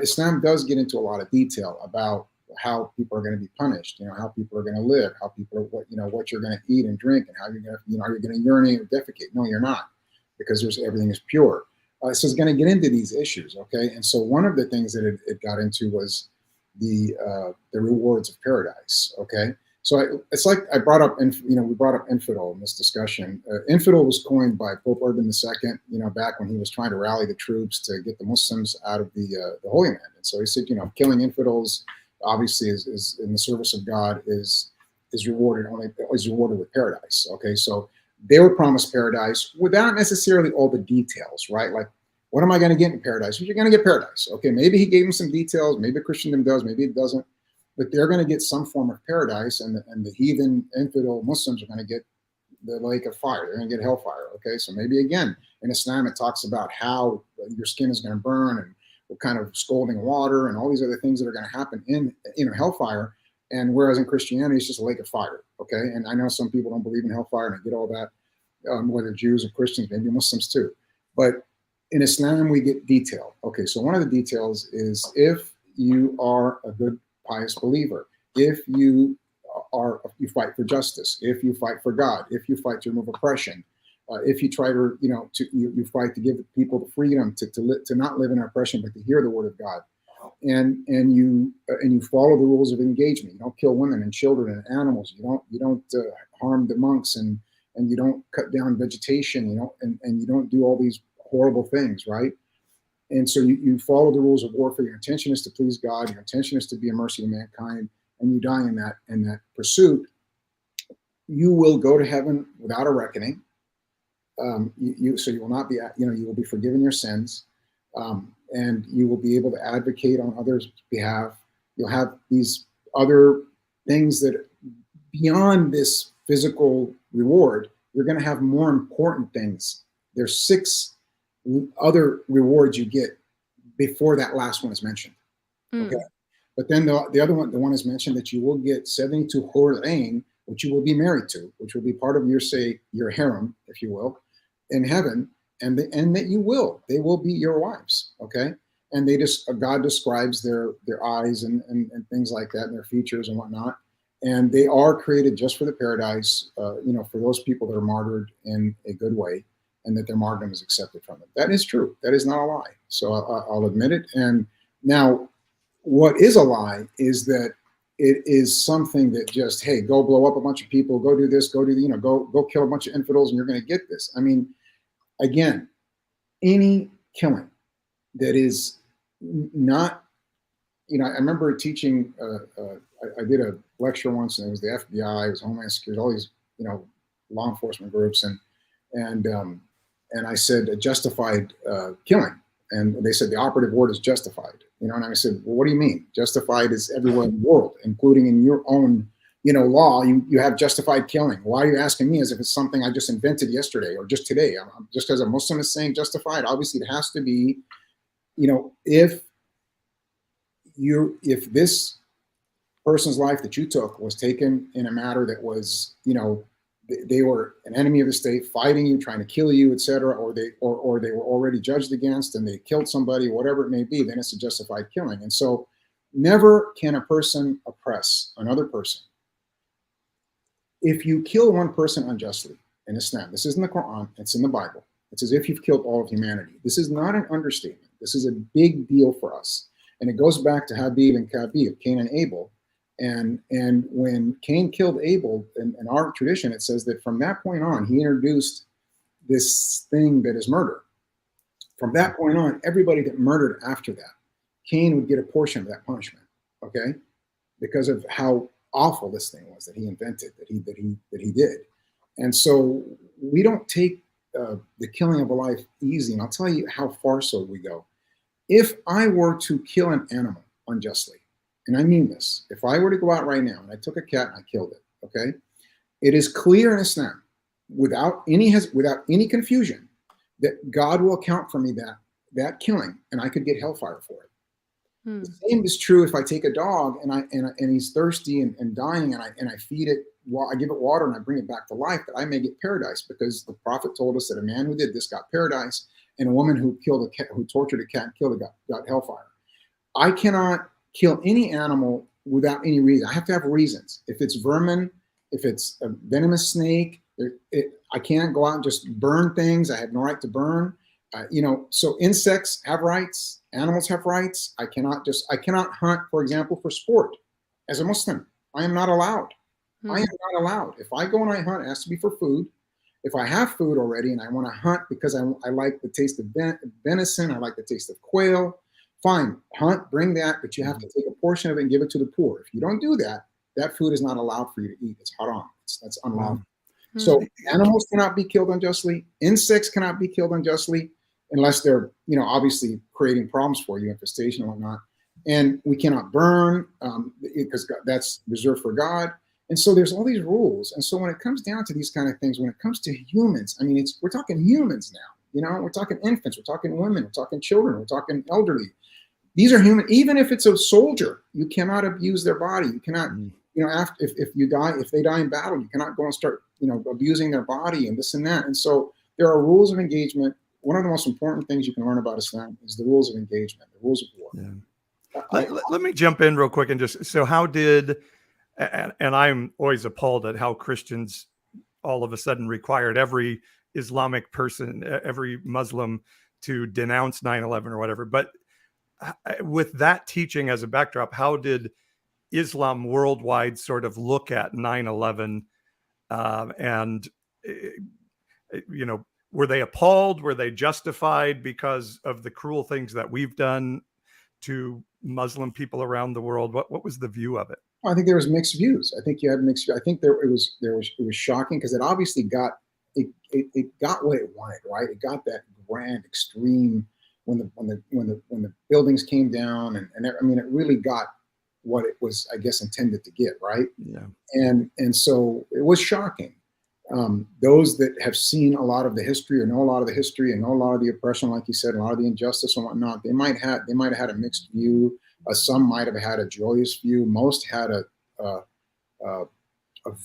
Islam does get into a lot of detail about how people are going to be punished, how people are going to live, how people are, what you're going to eat and drink, and how you're going to, are you going to urinate or defecate? No, you're not, because everything is pure. So it's going to get into these issues, okay? And so one of the things that it got into was the rewards of paradise, okay? So it's like I brought up, we brought up infidel in this discussion. Infidel was coined by Pope Urban II, back when he was trying to rally the troops to get the Muslims out of the Holy Land. And so he said, killing infidels obviously is in the service of God is rewarded with paradise. Okay, so they were promised paradise without necessarily all the details, right? Like, what am I going to get in paradise? Well, you're going to get paradise. Okay, maybe he gave them some details. Maybe Christendom does. Maybe it doesn't. But they're going to get some form of paradise, and the heathen infidel Muslims are going to get the lake of fire. They're going to get hellfire. Okay, so maybe again in Islam it talks about how your skin is going to burn and what kind of scalding water and all these other things that are going to happen in hellfire. And whereas in Christianity it's just a lake of fire. Okay, and I know some people don't believe in hellfire, and I get all that, whether Jews or Christians, maybe Muslims too. But in Islam we get detail. Okay, so one of the details is if you are a good pious believer, if you fight for justice, if you fight for God, if you fight to remove oppression, if you try to you fight to give people the freedom to not live in oppression but to hear the word of God, and you follow the rules of engagement. You don't kill women and children and animals. You don't harm the monks, and you don't cut down vegetation. And you don't do all these horrible things, right? And so you follow the rules of warfare. Your intention is to please God. Your intention is to be a mercy to mankind, and you die in that pursuit. You will go to heaven without a reckoning. So you will not be, you will be forgiven your sins, and you will be able to advocate on others' behalf. You'll have these other things that beyond this physical reward, you're going to have more important things. There's 6 other rewards you get before that last one is mentioned. Okay, but then the other one, the one is mentioned that you will get 72 Hor Ain, which you will be married to, which will be part of your harem, if you will, in heaven, and that they will be your wives. Okay, and God describes their eyes and things like that, and their features and whatnot, and they are created just for the paradise. For those people that are martyred in a good way, and that their martyrdom is accepted from them. That is true. That is not a lie. So I'll admit it. And now, what is a lie is that it is something that just, hey, go blow up a bunch of people, go do this, go kill a bunch of infidels, and you're going to get this. I mean, again, any killing that is not, I remember teaching. I did a lecture once, and it was the FBI, it was Homeland Security, all these, law enforcement groups, and I said, justified killing. And they said, the operative word is justified. And I said, well, what do you mean? Justified is everywhere in the world, including in your own, law. You have justified killing. Why are you asking me as if it's something I just invented yesterday or just today? Just because a Muslim is saying justified, obviously it has to be, if this person's life that you took was taken in a matter that was, they were an enemy of the state, fighting you, trying to kill you, etc., or they were already judged against and they killed somebody, whatever it may be, then it's a justified killing. And so never can a person oppress another person. If you kill one person unjustly in Islam, this isn't the Quran, it's in the Bible. It's as if you've killed all of humanity. This is not an understatement. This is a big deal for us. And it goes back to Habib and Kabib, Cain and Abel. And when Cain killed Abel, in our tradition, it says that from that point on, he introduced this thing that is murder. From that point on, everybody that murdered after that, Cain would get a portion of that punishment, okay? Because of how awful this thing was that he invented, that he did. And so we don't take the killing of a life easy. And I'll tell you how far so we go. If I were to kill an animal unjustly, and I mean this, if I were to go out right now and I took a cat and I killed it, okay? It is clear in Islam, without any confusion, that God will account for me that killing, and I could get hellfire for it. The same is true if I take a dog and he's thirsty and dying, and I feed it, I give it water and I bring it back to life, that I may get paradise, because the Prophet told us that a man who did this got paradise, and a woman who killed a cat, who tortured a cat and killed it, got hellfire. I cannot kill any animal without any reason. I have to have reasons. If it's vermin, if it's a venomous snake, I can't go out and just burn things. I have no right to burn. So insects have rights. Animals have rights. I cannot hunt, for example, for sport. As a Muslim, I am not allowed. I am not allowed. If I go and I hunt, it has to be for food. If I have food already and I want to hunt because I like the taste of venison, I like the taste of quail, fine, hunt, bring that, but you have to take a portion of it and give it to the poor. If you don't do that, that food is not allowed for you to eat. It's haram. That's unlawful. So animals cannot be killed unjustly. Insects cannot be killed unjustly unless they're, obviously creating problems for you, infestation and whatnot. And we cannot burn because that's reserved for God. And so there's all these rules. And so when it comes down to these kind of things, when it comes to humans, we're talking humans now. We're talking infants, we're talking women, we're talking children, we're talking elderly. These are human. Even if it's a soldier, you cannot abuse their body. You cannot, if they die in battle, you cannot go and start, abusing their body and this and that. And so there are rules of engagement. One of the most important things you can learn about Islam is the rules of engagement, the rules of war. Yeah. Let me jump in real quick and so how did, and I'm always appalled at how Christians all of a sudden required every Islamic person, every Muslim to denounce 9/11 or whatever. But with that teaching as a backdrop, how did Islam worldwide sort of look at 9/11? And, were they appalled? Were they justified because of the cruel things that we've done to Muslim people around the world? What was the view of it? I think there was mixed views. I think you had mixed. I think it was shocking because it obviously got what it wanted, right? It got that grand extreme when the buildings came down, and it really got what it was, I guess, intended to get, right? Yeah. And so it was shocking. Those that have seen a lot of the history or know a lot of the history and know a lot of the oppression, like you said, a lot of the injustice and whatnot, they might have had a mixed view. Some might have had a joyous view. Most had a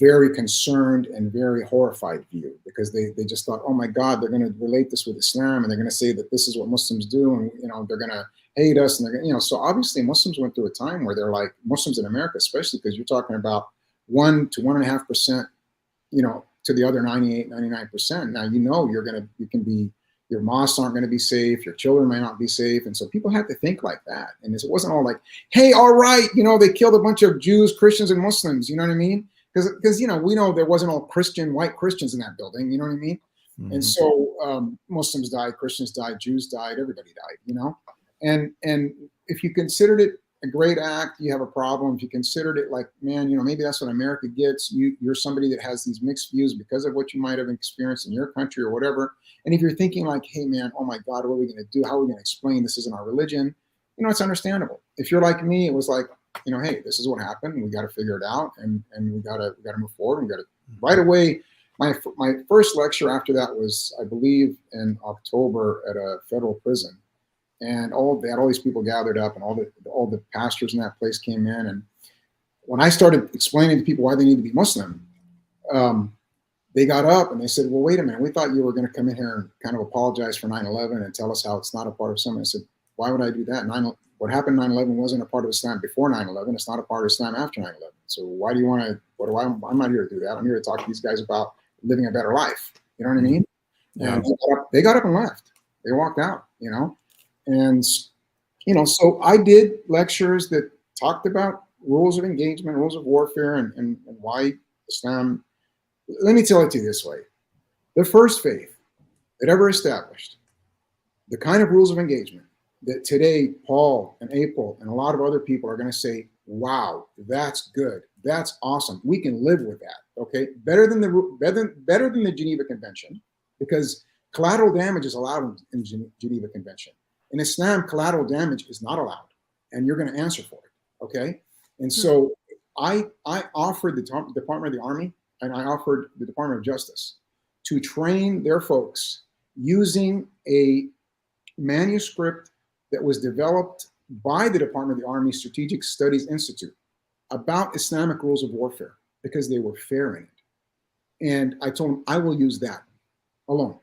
very concerned and very horrified view because they just thought, oh my God, they're going to relate this with Islam and they're going to say that this is what Muslims do, and they're going to hate us, and they're going, so obviously Muslims went through a time where they're like, Muslims in America, especially because you're talking about 1 to 1.5%, to the other 98, 99%. Now, your mosques aren't going to be safe, your children may not be safe. And so people have to think like that. And it wasn't all like, hey, all right, they killed a bunch of Jews, Christians, and Muslims, you know what I mean? Because we know there wasn't all white Christians in that building, you know what I mean? Mm-hmm. And so Muslims died, Christians died, Jews died, everybody died, And if you considered it a great act, you have a problem. If you considered it like, man, maybe that's what America gets. You're somebody that has these mixed views because of what you might have experienced in your country or whatever. And if you're thinking like, hey man, oh my God, what are we going to do? How are we going to explain this isn't our religion? You know, it's understandable. If you're like me, it was like, you know, hey, this is what happened. We got to figure it out, and we got to move forward. We got to right away. My first lecture after that was, I believe, in October at a federal prison, and they had all these people gathered up, and all the pastors in that place came in. And when I started explaining to people why they need to be Muslim, they got up and they said, well, wait a minute, we thought you were going to come in here and kind of apologize for 9/11 and tell us how it's not a part of Islam. I said, why would I do that? What happened 9/11 wasn't a part of Islam before 9/11. It's not a part of Islam after 9/11. So why do you want to, I'm not here to do that. I'm here to talk to these guys about living a better life. You know what I mean? Yeah. And they got up and left. They walked out, you know? And, you know, so I did lectures that talked about rules of engagement, rules of warfare, and why Islam. Let me tell it to you this way. The first faith that ever established the kind of rules of engagement that today Paul and April and a lot of other people are going to say, wow, that's good. That's awesome. We can live with that. Okay. Better than the Geneva Convention, because collateral damage is allowed in Geneva Convention. In Islam, collateral damage is not allowed, and you're going to answer for it. Okay. And so I offered the Department of the Army and I offered the Department of Justice to train their folks using a manuscript that was developed by the Department of the Army Strategic Studies Institute about Islamic rules of warfare, because they were fair in it. And I told them, I will use that alone.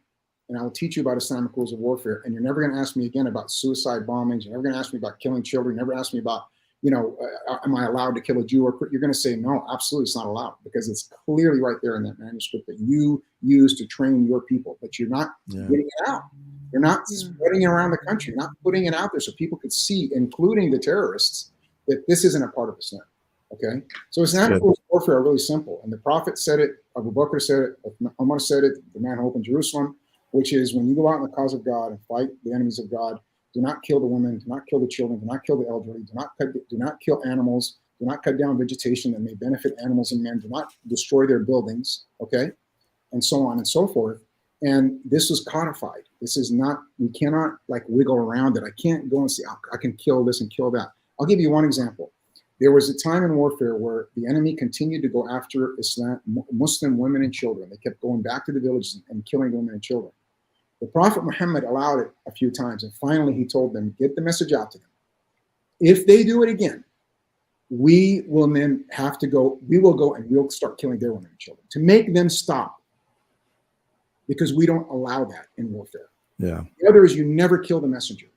And I will teach you about Islamic rules of warfare. And you're never going to ask me again about suicide bombings. You're never going to ask me about killing children. You're never ask me about, you know, am I allowed to kill a Jew? Or you're going to say, no, absolutely, it's not allowed, because it's clearly right there in that manuscript that you use to train your people. But you're not getting it out. You're not spreading it around the country, not putting it out there so people could see, including the terrorists, that this isn't a part of Islam. Okay? So Islamic rules of warfare are really simple. And the Prophet said it, Abu Bakr said it, Umar said it, the man who opened Jerusalem, which is when you go out in the cause of God and fight the enemies of God, do not kill the women, do not kill the children, do not kill the elderly, do not kill animals, do not cut down vegetation that may benefit animals and men, do not destroy their buildings, okay? And so on and so forth. And this was codified. This is not, we cannot like wiggle around it. I can't go and say, I can kill this and kill that. I'll give you one example. There was a time in warfare where the enemy continued to go after Muslim women and children. They kept going back to the villages and killing women and children. The Prophet Muhammad allowed it a few times, and finally he told them, get the message out to them. If they do it again, we will then have to go, we will go and we'll start killing their women and children to make them stop, because we don't allow that in warfare. Yeah. The other is you never kill the messenger.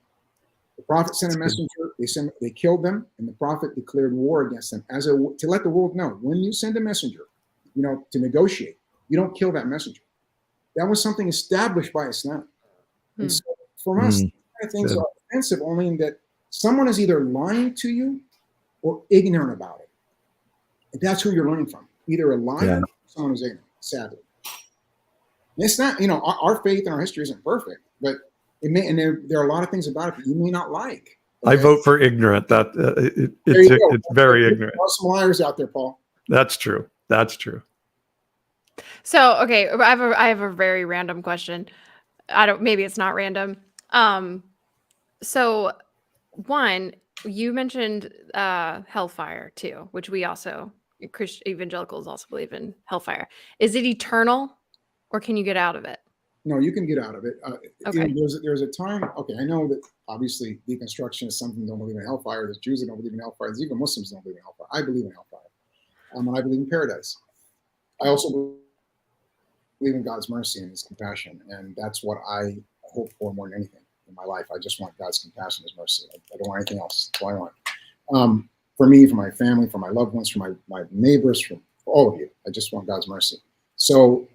The Prophet sent a messenger, they killed them, and the Prophet declared war against them to let the world know, when you send a messenger, you know, to negotiate, you don't kill that messenger. That was something established by Islam. And so for us, these kind of things are offensive only in that someone is either lying to you or ignorant about it. And that's who you're learning from. Either a liar or someone who's ignorant, sadly. And it's not, you know, our faith and our history isn't perfect, but it may, and there are a lot of things about it that you may not like. Okay? I vote for ignorant. It's very ignorant. There are some liars out there, Paul. That's true. That's true. So, okay, I have a very random question. Maybe it's not random. So one, you mentioned Hellfire too, which we also, evangelicals also believe in Hellfire. Is it eternal, or can you get out of it? No, you can get out of it. Okay. You know, there's a time. Okay, I know that obviously deconstruction is something that don't believe in Hellfire. There's Jews that don't believe in Hellfire. There's even Muslims that don't believe in Hellfire. I believe in Hellfire, and I believe in paradise. I also believe in God's mercy and His compassion, and that's what I hope for more than anything in my life. I just want God's compassion, His mercy. I don't want anything else. That's what I want. For me, for my family, for my loved ones, for my neighbors, for all of you. I just want God's mercy. So,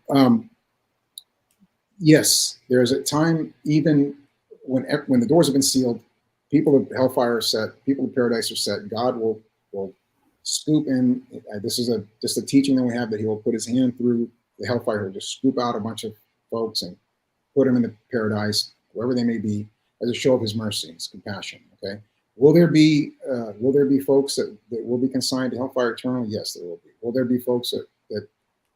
yes, there's a time, even when the doors have been sealed, people of Hellfire are set, people of paradise are set. God will scoop in. This is just a teaching that we have, that He will put His hand through the Hellfire. He'll just scoop out a bunch of folks and put them in the paradise, wherever they may be, as a show of His mercy, His compassion. Okay. Will there be folks that will be consigned to Hellfire eternally? Yes, there will be. Will there be folks that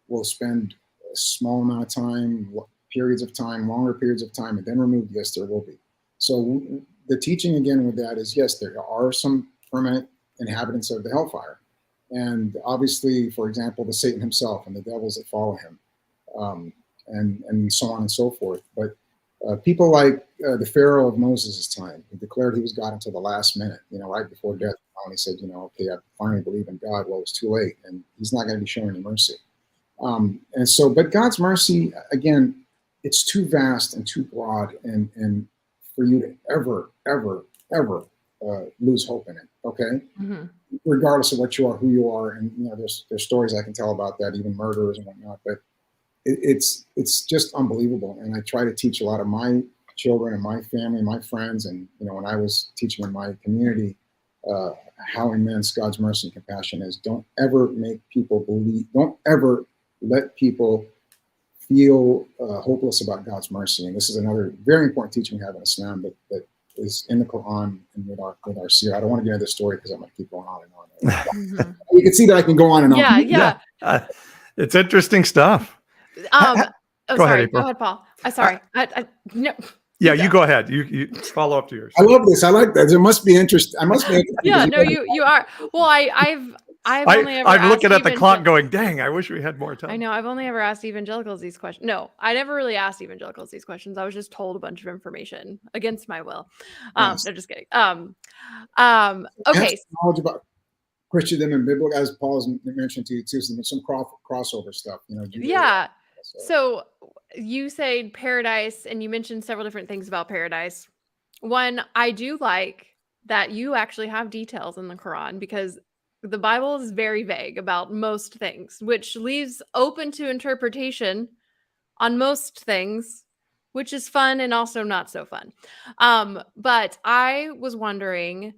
will spend a small amount of time, periods of time, longer periods of time, and then removed? Yes, there will be. So the teaching again with that is, yes, there are some permanent inhabitants of the hellfire. And obviously, for example, the Satan himself and the devils that follow him, and so on and so forth. But people like the Pharaoh of Moses' time, who declared he was God until the last minute, right before death, when he said, okay, I finally believe in God. Well, it was too late, and he's not going to be showing any mercy. And so, but God's mercy, again, it's too vast and too broad, and for you to ever lose hope in it. Okay. Mm-hmm. Regardless of what you are, who you are, and there's stories I can tell about that, even murderers and whatnot. But it's just unbelievable. And I try to teach a lot of my children and my family, my friends, and when I was teaching in my community, how immense God's mercy and compassion is. Don't ever make people believe. Don't ever let people feel hopeless about God's mercy. And this is another very important teaching we have in Islam that is in the Quran and with our seerah. I don't want to get into this story because I'm going to keep going on and on. Mm-hmm. You can see that I can go on and on. Yeah. It's interesting stuff. Go ahead, Paul. Sorry. No. Yeah, you go ahead. You follow up to yours. I love this. I like that. There must be interest. I must be. Yeah, no, you are. Well, I'm looking at the clock going, dang, I wish we had more time. I know. I've only ever asked evangelicals these questions. No, I never really asked evangelicals these questions. I was just told a bunch of information against my will. Nice. No, just kidding. Okay. Knowledge about Christendom and biblical, as Paul's mentioned to you too, some crossover stuff. Yeah. So you say paradise, and you mentioned several different things about paradise. One, I do like that you actually have details in the Quran, because the Bible is very vague about most things, which leaves open to interpretation on most things, which is fun and also not so fun. But I was wondering,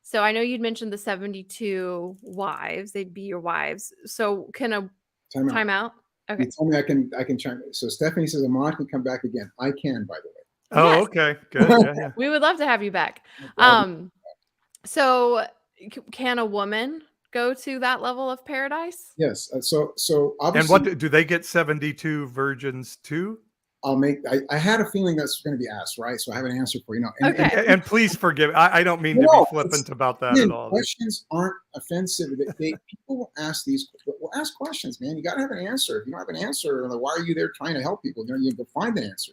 so I know you'd mentioned the 72 wives, they'd be your wives. So can a time out? Okay. You told me I can chime in. So Stephanie says Emad can come back again. I can, by the way. Oh, yes. Okay. Good. Yeah. We would love to have you back. So can a woman go to that level of paradise? Yes. So obviously. And what do they get 72 virgins too? I had a feeling that's going to be asked, right? So I have an answer for you now. And please forgive. I don't mean to be flippant about that at all. Questions aren't offensive. People will ask ask questions, man. You got to have an answer. If you don't have an answer, why are you there trying to help people? You have to find the answer,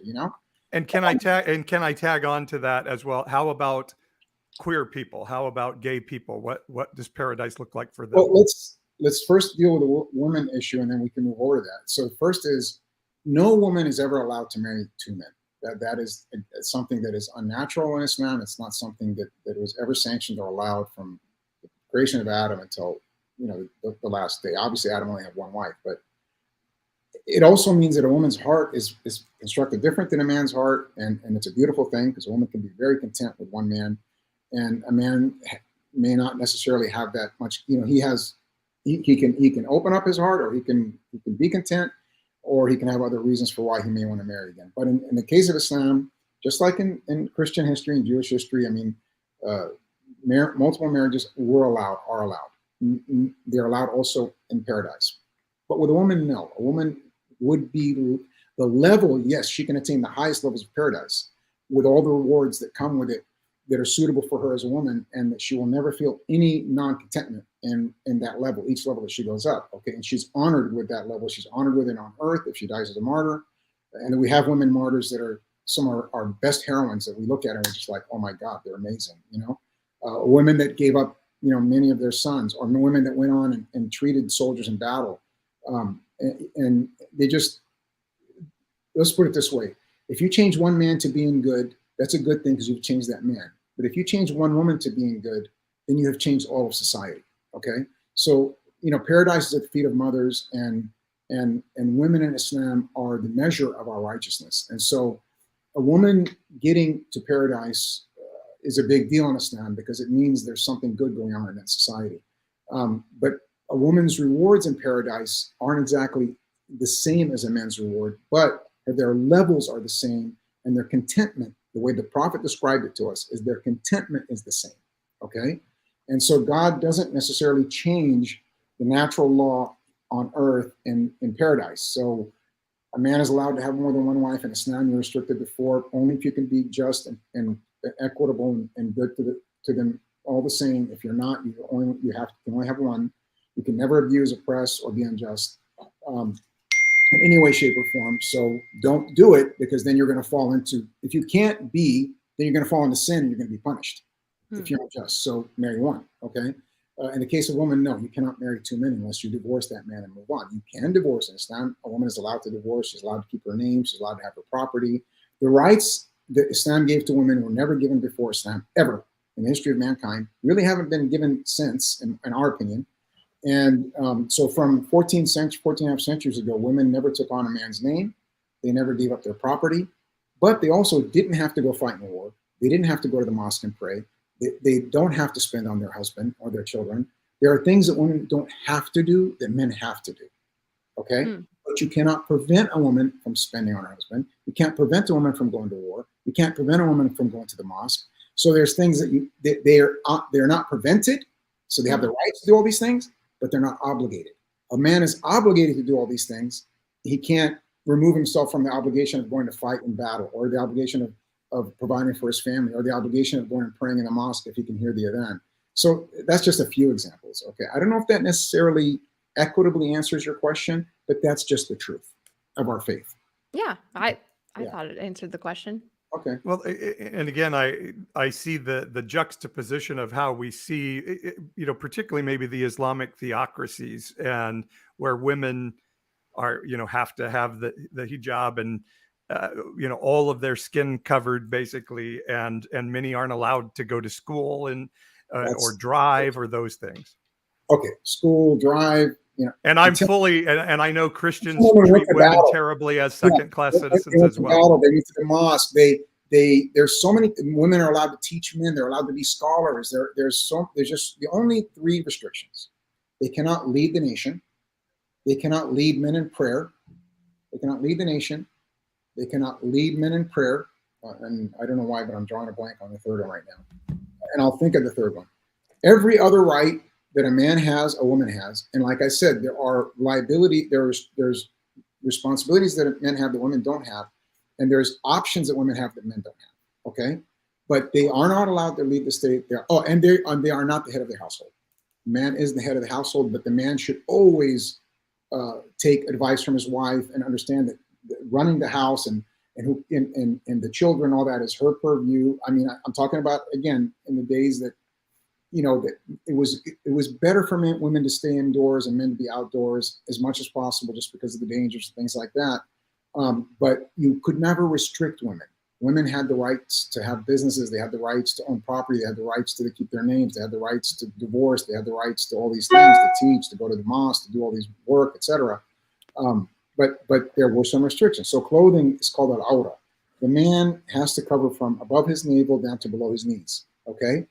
And can I tag on to that as well? How about queer people? How about gay people? What does paradise look like for them? Well, let's first deal with the woman issue, and then we can move over to that. So first is, no woman is ever allowed to marry two men. That is something that is unnatural in Islam. It's not something that was ever sanctioned or allowed from the creation of Adam until the last day. Obviously, Adam only had one wife, but it also means that a woman's heart is constructed different than a man's heart, and it's a beautiful thing, because a woman can be very content with one man, and a man may not necessarily have that much. He can open up his heart, or he can be content, or he can have other reasons for why he may want to marry again. But in the case of Islam, just like in Christian history and Jewish history, multiple marriages are allowed. They're allowed also in paradise. But with a woman, no. A woman would be the level, yes, she can attain the highest levels of paradise with all the rewards that come with it that are suitable for her as a woman, and that she will never feel any non-contentment in that level, each level that she goes up. Okay, and she's honored with that level. She's honored with it on earth if she dies as a martyr. And then we have women martyrs that are some of our best heroines that we look at and we're just like, oh my God, they're amazing. Women that gave up, many of their sons, or women that went on and treated soldiers in battle. And they just, let's put it this way. If you change one man to being good, that's a good thing, because you've changed that man. But if you change one woman to being good, then you have changed all of society. Okay. So, paradise is at the feet of mothers, and women in Islam are the measure of our righteousness. And so a woman getting to paradise is a big deal in Islam, because it means there's something good going on in that society. But a woman's rewards in paradise aren't exactly the same as a man's reward, but their levels are the same, and their contentment, the way the Prophet described it to us, is their contentment is the same. Okay. And so God doesn't necessarily change the natural law on earth in paradise. So A man is allowed to have more than one wife. In Islam, you're restricted to 4, only if you can be just and equitable and good to them all the same. If you're not, you can only have one. You can never abuse, oppress, or be unjust in any way, shape, or form. So don't do it, because then you're going to fall into, if you can't be, then you're going to fall into sin and you're going to be punished if you're unjust. So marry one, okay? In the case of women, no, you cannot marry 2 men unless you divorce that man and move on. You can divorce in Islam. A woman is allowed to divorce. She's allowed to keep her name. She's allowed to have her property. The rights that Islam gave to women were never given before Islam, ever, in the history of mankind. Really haven't been given since, in our opinion. And so from 14 and a half centuries ago, women never took on a man's name. They never gave up their property. But they also didn't have to go fight in a war. They didn't have to go to the mosque and pray. They don't have to spend on their husband or their children. There are things that women don't have to do that men have to do, okay? But you cannot prevent a woman from spending on her husband. You can't prevent a woman from going to war. You can't prevent a woman from going to the mosque. So there's things that they're not prevented, so they have the right to do all these things, but they're not obligated. A man is obligated to do all these things. He can't remove himself from the obligation of going to fight in battle, or the obligation of providing for his family, or the obligation of going and praying in the mosque if he can hear the adhan. So that's just a few examples, okay? I don't know if that necessarily equitably answers your question, but that's just the truth of our faith. Yeah, I thought it answered the question. Okay. Well, and again, I see the juxtaposition of how we see, particularly maybe the Islamic theocracies, and where women are, have to have the hijab and, all of their skin covered basically, and many aren't allowed to go to school and or drive or those things. Okay, school, drive, And I'm fully, and I know Christians treat women terribly as second-class citizens as well. They went to the mosque. There's so many women are allowed to teach men. They're allowed to be scholars. There's just the only 3 restrictions. They cannot lead the nation. They cannot lead men in prayer. They cannot lead the nation. They cannot lead men in prayer. And I don't know why, but I'm drawing a blank on the 3rd one right now. And I'll think of the 3rd one. Every other right that a man has, a woman has. And like I said, there are there's responsibilities that men have that women don't have. And there's options that women have that men don't have, okay? But they are not allowed to lead the state. They are not the head of the household. Man is the head of the household, but the man should always take advice from his wife and understand that running the house and the children, all that is her purview. I mean, I'm talking about, again, in the days that, that it was better for women to stay indoors and men to be outdoors as much as possible, just because of the dangers and things like that. But you could never restrict women. Women had the rights to have businesses. They had the rights to own property. They had the rights to keep their names. They had the rights to divorce. They had the rights to all these things, to teach, to go to the mosque, to do all these work, etc. But there were some restrictions. So clothing is called al-awra. The man has to cover from above his navel down to below his knees. Okay,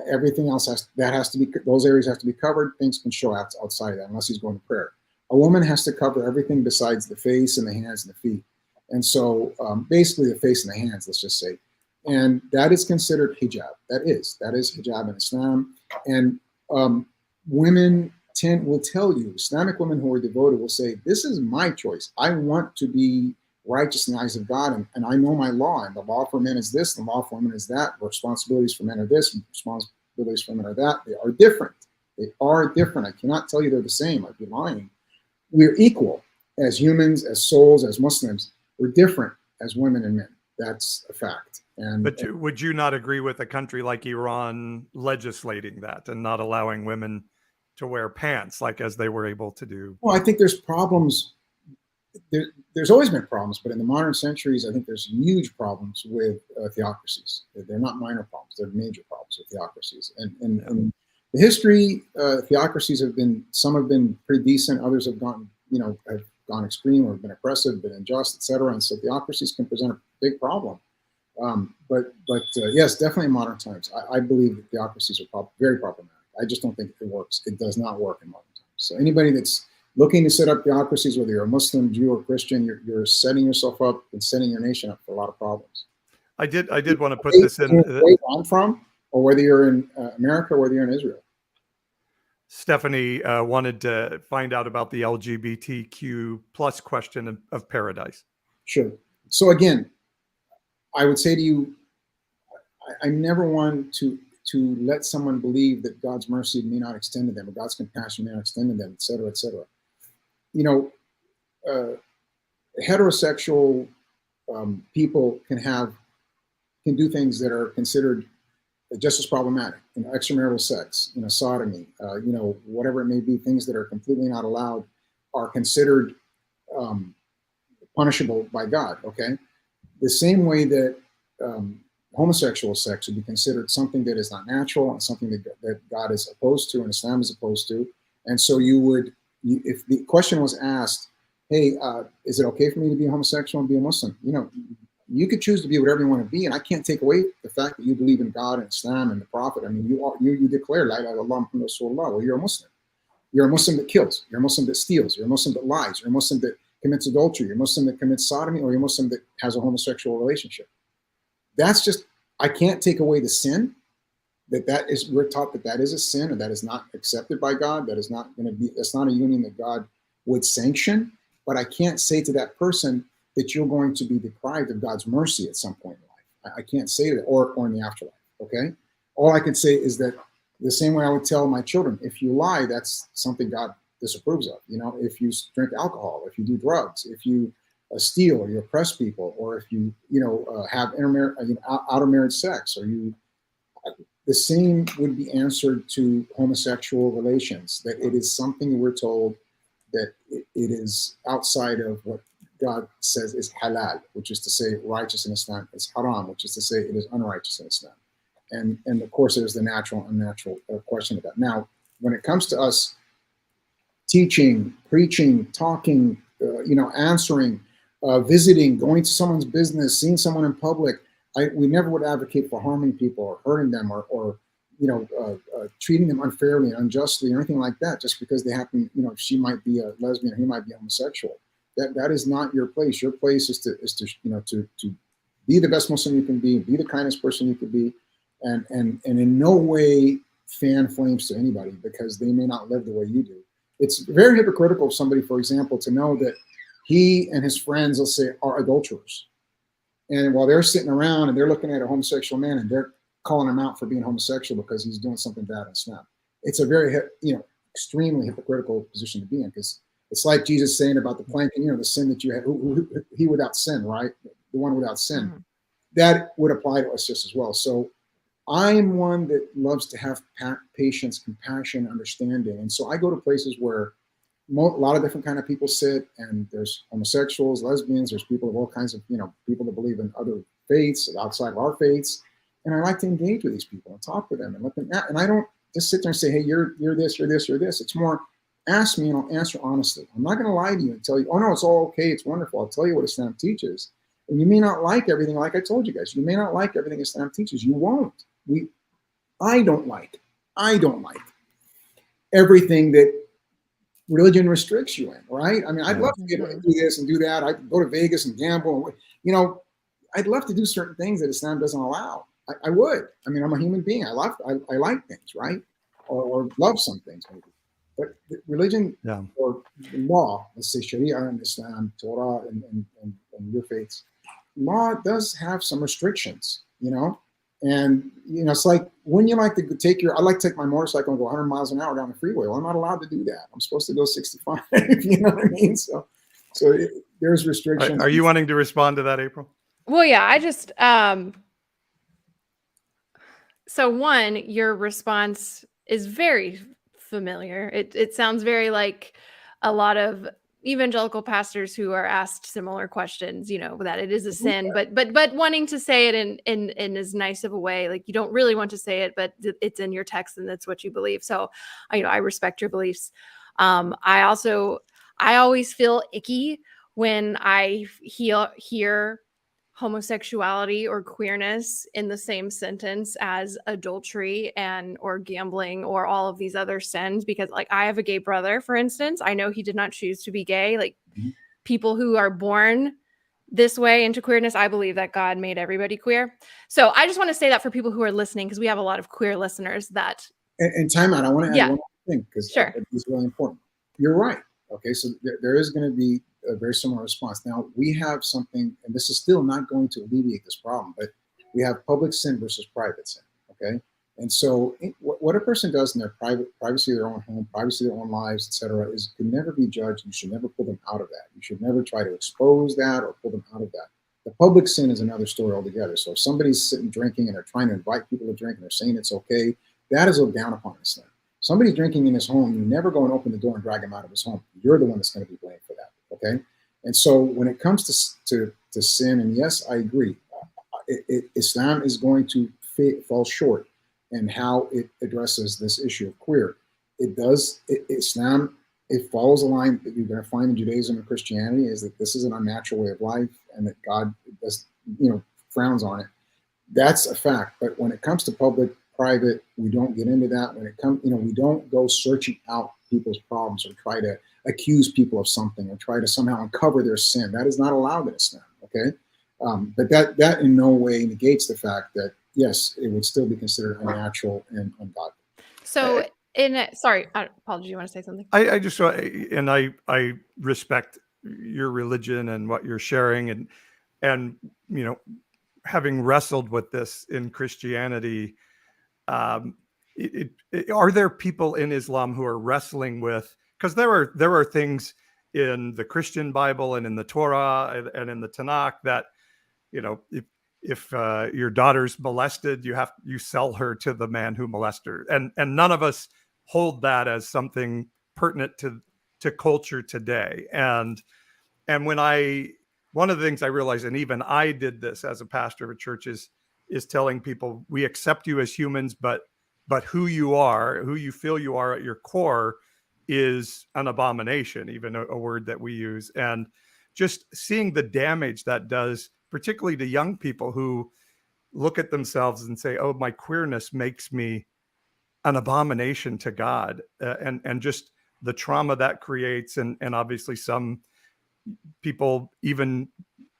everything else those areas have to be covered. Things can show outside of that unless he's going to prayer. A woman has to cover everything besides the face and the hands and the feet. And so basically the face and the hands, let's just say. And that is considered hijab. That is hijab in Islam. And women will tell you, Islamic women who are devoted will say, this is my choice. I want to be righteous in the eyes of God, and I know my law. And the law for men is this, the law for women is that. The responsibilities for men are this, responsibilities for women are that. They are different. They are different. I cannot tell you they're the same. I'd be lying. We're equal as humans, as souls, as Muslims. We're different as women and men. That's a fact. But would you not agree with a country like Iran legislating that and not allowing women to wear pants like as they were able to do? Well, I think there's problems. There's always been problems, but in the modern centuries, I think there's huge problems with theocracies. They're not minor problems. They're major problems with theocracies. And in the history, theocracies some have been pretty decent. Others have gone extreme or been oppressive, been unjust, etc. And so theocracies can present a big problem. But yes, definitely in modern times, I believe that theocracies are very problematic. I just don't think it works. It does not work in modern times. So anybody that's looking to set up theocracies, whether you're a Muslim, Jew, or Christian, you're setting yourself up and setting your nation up for a lot of problems. I did want to put this in. Where I'm from, or whether you're in America, or whether you're in Israel. Stephanie wanted to find out about the LGBTQ plus question of paradise. Sure. So again, I would say to you, I never want to let someone believe that God's mercy may not extend to them, or God's compassion may not extend to them, et cetera, et cetera. You know, heterosexual people can do things that are considered just as problematic. You know, extramarital sex, you know, sodomy, you know, whatever it may be, things that are completely not allowed are considered punishable by God. Okay, the same way that homosexual sex would be considered something that is not natural and something that God is opposed to and Islam is opposed to. And so if the question was asked, hey, is it okay for me to be a homosexual and be a Muslim? You know, you could choose to be whatever you want to be, and I can't take away the fact that you believe in God and Islam and the Prophet. I mean, you declare La ilaha illallah Muhammad Rasulullah. Well, you're a Muslim. You're a Muslim that kills. You're a Muslim that steals. You're a Muslim that lies. You're a Muslim that commits adultery. You're a Muslim that commits sodomy, or you're a Muslim that has a homosexual relationship. That's just, I can't take away the sin. We're taught that is a sin, and that is not accepted by God. That is not going to be, that's not a union that God would sanction. But I can't say to that person that you're going to be deprived of God's mercy at some point in life. I can't say that, or in the afterlife. Okay. All I can say is that the same way I would tell my children, if you lie, that's something God disapproves of. You know, if you drink alcohol, if you do drugs, if you steal, or you oppress people, or if you have out of marriage sex, or the same would be answered to homosexual relations. That it is something we're told that it is outside of what God says is halal, which is to say righteous in Islam. It's haram, which is to say it is unrighteous in Islam. And of course, there's the natural and unnatural question of that. Now, when it comes to us teaching, preaching, talking, answering, visiting, going to someone's business, seeing someone in public, we never would advocate for harming people or hurting them or treating them unfairly and unjustly or anything like that, just because they happen, she might be a lesbian or he might be homosexual. That is not your place. Your place is to be the best Muslim you can be the kindest person you could be, and in no way fan flames to anybody because they may not live the way you do. It's very hypocritical of somebody, for example, to know that he and his friends, let's say, are adulterers. And while they're sitting around and they're looking at a homosexual man and they're calling him out for being homosexual because he's doing something bad in Islam. It's a very, extremely hypocritical position to be in, because it's like Jesus saying about the plank, the sin that you had, he without sin, right? The one without sin. Mm-hmm. That would apply to us just as well. So I'm one that loves to have patience, compassion, understanding. And so I go to places where a lot of different kind of people sit, and there's homosexuals, lesbians, there's people of all kinds of, people that believe in other faiths outside of our faiths. And I like to engage with these people and talk with them and let them out. And I don't just sit there and say, hey, you're this, you're this, you're this. It's more, ask me and I'll answer honestly. I'm not going to lie to you and tell you, oh no, it's all okay, it's wonderful. I'll tell you what Islam teaches. And you may not like everything, like I told you guys. You may not like everything Islam teaches. You won't. I don't like everything that religion restricts you in, right? I mean, I'd love to be able to do this and do that. I'd go to Vegas and gamble. I'd love to do certain things that Islam doesn't allow. I would. I mean, I'm a human being. I like things, right? Or love some things, maybe. But religion or law, let's say Sharia and Islam, Torah and your faiths, law does have some restrictions, And, it's like, when you like to I like to take my motorcycle and go 100 miles an hour down the freeway. Well, I'm not allowed to do that. I'm supposed to go 65, you know what I mean? So there's restrictions. Are you wanting to respond to that, April? Well, yeah, I just, so one, your response is very familiar. It sounds very like a lot of evangelical pastors who are asked similar questions, that it is a sin, but wanting to say it in as nice of a way, like you don't really want to say it, but it's in your text and that's what you believe. So, I respect your beliefs. I always feel icky when I hear homosexuality or queerness in the same sentence as adultery or gambling or all of these other sins, because like I have a gay brother, for instance. I know he did not choose to be gay. Like people who are born this way into queerness, I believe that God made everybody queer. So I just want to say that for people who are listening, because we have a lot of queer listeners that. And time out. I want to add one thing, because Sure. it's really important. You're right. Okay, so there is going to be a very similar response. Now, we have something, and this is still not going to alleviate this problem, but we have public sin versus private sin. Okay, and so what a person does in their privacy of their own home, privacy of their own lives, etc., is can never be judged. You should never pull them out of that. You should never try to expose that or pull them out of that. The public sin is another story altogether. So if somebody's sitting drinking and they're trying to invite people to drink and they're saying it's okay, that is looked down upon in Islam. Somebody drinking in his home, you never go and open the door and drag him out of his home. You're the one that's going to be blamed for that. Okay, and so when it comes to sin, and yes, I agree, Islam is going to fall short in how it addresses this issue of queer. Islam, it follows a line that you're going to find in Judaism and Christianity, is that this is an unnatural way of life and that God does, frowns on it. That's a fact. But when it comes to public, private, we don't get into that. When it comes, we don't go searching out people's problems or try to accuse people of something or try to somehow uncover their sin. That is not allowed in Islam. Okay, but that in no way negates the fact that yes, it would still be considered unnatural and ungodly. So sorry, apologies. You want to say something? I just and I respect your religion and what you're sharing, and having wrestled with this in Christianity, are there people in Islam who are wrestling with, because there are things in the Christian Bible and in the Torah and in the Tanakh that if your daughter's molested, you sell her to the man who molested her, and none of us hold that as something pertinent to culture today. And one of the things I realized, and even I did this as a pastor of a church, is telling people, we accept you as humans, but who you feel you are at your core is an abomination, even a word that we use. And just seeing the damage that does, particularly to young people who look at themselves and say, oh, my queerness makes me an abomination to God, and just the trauma that creates. And obviously some people even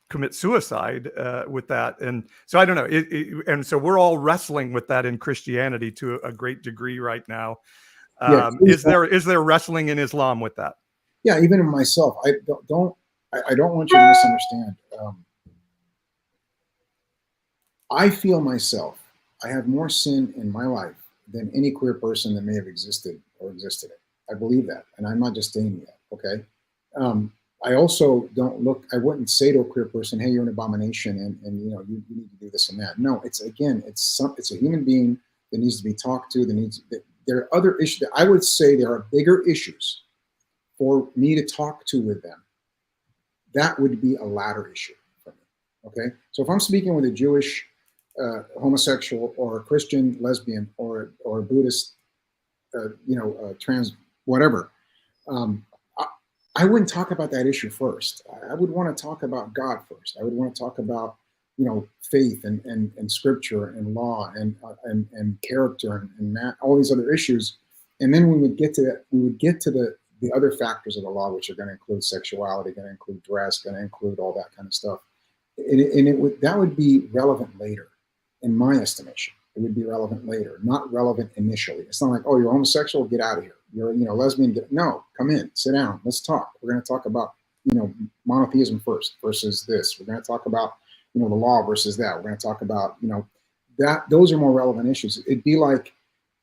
commit suicide with that. And so I don't know. And so we're all wrestling with that in Christianity to a great degree right now. Is there wrestling in Islam with that? Yeah, even in myself, I don't want you to misunderstand. I feel myself, I have more sin in my life than any queer person that may have existed or existed. I believe that, and I'm not just saying that. Okay. I also I wouldn't say to a queer person, hey, you're an abomination and you need to do this and that. No, it's a human being that needs to be talked to. There are other issues. I would say there are bigger issues for me to talk to with them. That would be a latter issue for me. Okay. So if I'm speaking with a Jewish homosexual or a Christian lesbian or a Buddhist, trans, whatever, I wouldn't talk about that issue first. I would want to talk about God first. I would want to talk about, faith and scripture and law and character and all these other issues. And then we would get to that. We would get to the other factors of the law, which are going to include sexuality, going to include dress, going to include all that kind of stuff. That would be relevant later, in my estimation. It would be relevant later, not relevant initially. It's not like, oh, you're homosexual, get out of here. You're lesbian, no, come in, sit down, let's talk. We're going to talk about monotheism first versus this. We're going to talk about the law versus that. We're going to talk about that. Those are more relevant issues. It'd be like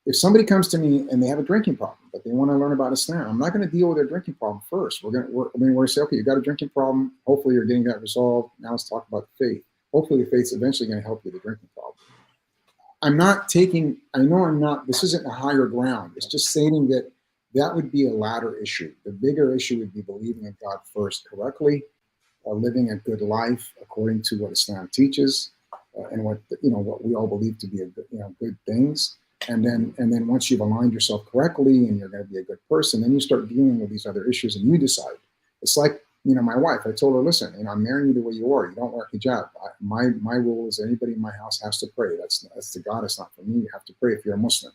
if somebody comes to me and they have a drinking problem, but they want to learn about Islam, I'm not going to deal with their drinking problem first. We're going to say, okay, you got a drinking problem. Hopefully you're getting that resolved. Now let's talk about faith. Hopefully the faith's eventually going to help you with the drinking problem. This isn't a higher ground. It's just saying that would be a latter issue. The bigger issue would be believing in God first correctly, living a good life according to what Islam teaches, and what we all believe to be good things. And then once you've aligned yourself correctly and you're going to be a good person, then you start dealing with these other issues and you decide. It's like, my wife, I told her, listen, I'm marrying you the way you are. You don't wear hijab. My rule is anybody in my house has to pray. That's to God. It's not for me. You have to pray if you're a Muslim.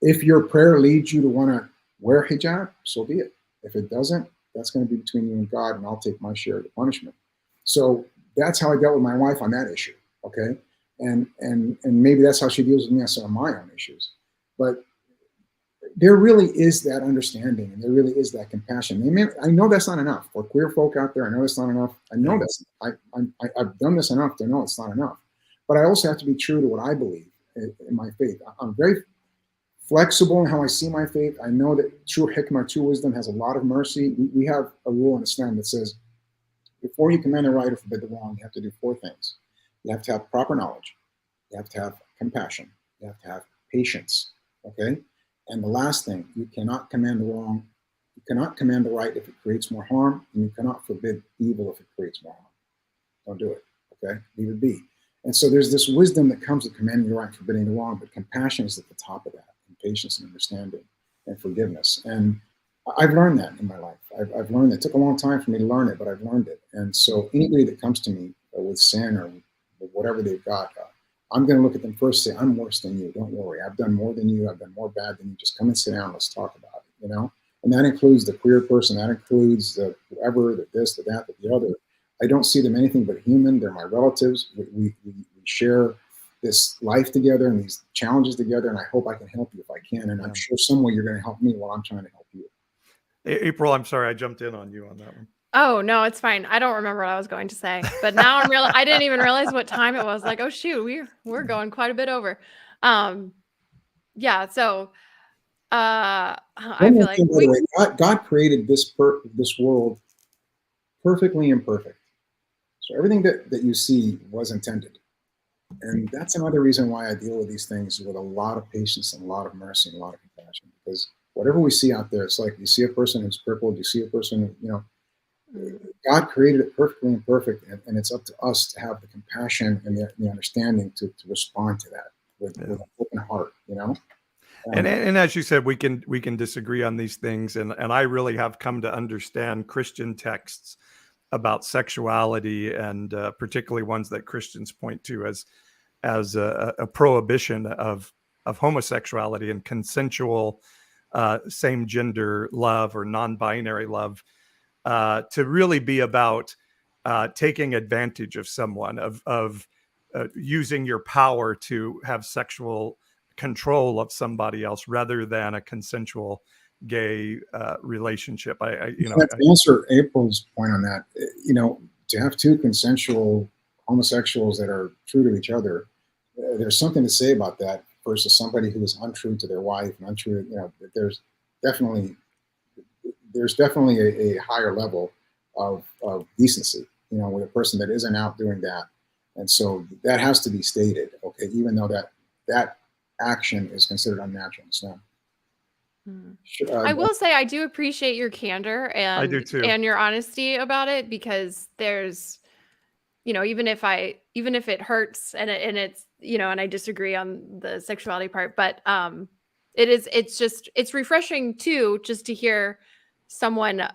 If your prayer leads you to want to wear hijab, so be it. If it doesn't, that's going to be between you and God, and I'll take my share of the punishment. So that's how I dealt with my wife on that issue. Okay. And maybe that's how she deals with me on some of my own issues. But there really is that understanding, and there really is that compassion. I know that's not enough. For queer folk out there, I know that's not enough. I know I've done this enough to know it's not enough. But I also have to be true to what I believe in my faith. I'm very flexible in how I see my faith. I know that true hikmah, true wisdom, has a lot of mercy. We have a rule in Islam that says, before you command the right or forbid the wrong, you have to do 4 things. You have to have proper knowledge. You have to have compassion. You have to have patience. Okay? And the last thing, you cannot command the wrong. You cannot command the right if it creates more harm, and you cannot forbid evil if it creates more harm. Don't do it. Okay? Leave it be. And so there's this wisdom that comes with commanding the right and forbidding the wrong, but compassion is at the top of that, and patience and understanding and forgiveness. And I've learned that in my life. I've learned that. It took a long time for me to learn it, but I've learned it. And so anybody that comes to me with sin or with whatever they've got, I'm going to look at them first and say, I'm worse than you. Don't worry. I've done more than you. I've done more bad than you. Just come and sit down. Let's talk about it, you know? And that includes the queer person. That includes the whoever, the this, the that, the other. I don't see them anything but human. They're my relatives. We share this life together and these challenges together. And I hope I can help you if I can. And I'm sure some way you're going to help me while I'm trying to help you. April, I'm sorry. I jumped in on you on that one. Oh, no, it's fine. I don't remember what I was going to say, but now I didn't even realize what time it was. Like, oh shoot, we're going quite a bit over. Yeah. So, I feel like God created this world perfectly imperfect. So everything that you see was intended. And that's another reason why I deal with these things with a lot of patience and a lot of mercy and a lot of compassion, because whatever we see out there, it's like you see a person who's crippled, you see a person, you know, God created it perfectly imperfect, and it's up to us to have the compassion and the understanding to respond to that with an open heart, you know? And as you said, we can disagree on these things, and I really have come to understand Christian texts about sexuality, and particularly ones that Christians point to as a prohibition of homosexuality and consensual same gender love or non-binary love, to really be about taking advantage of someone, of using your power to have sexual control of somebody else rather than a consensual gay relationship. To answer April's point on that, you know, to have 2 consensual homosexuals that are true to each other, there's something to say about that versus somebody who is untrue to their wife and untrue. You know, there's definitely a higher level of decency, you know, with a person that isn't out doing that. And so that has to be stated, okay, even though that action is considered unnatural in Islam. I will say I do appreciate your candor and I do too. And your honesty about it, because there's, you know, even if it hurts and it's, you know, and I disagree on the sexuality part, but it's refreshing too, just to hear someone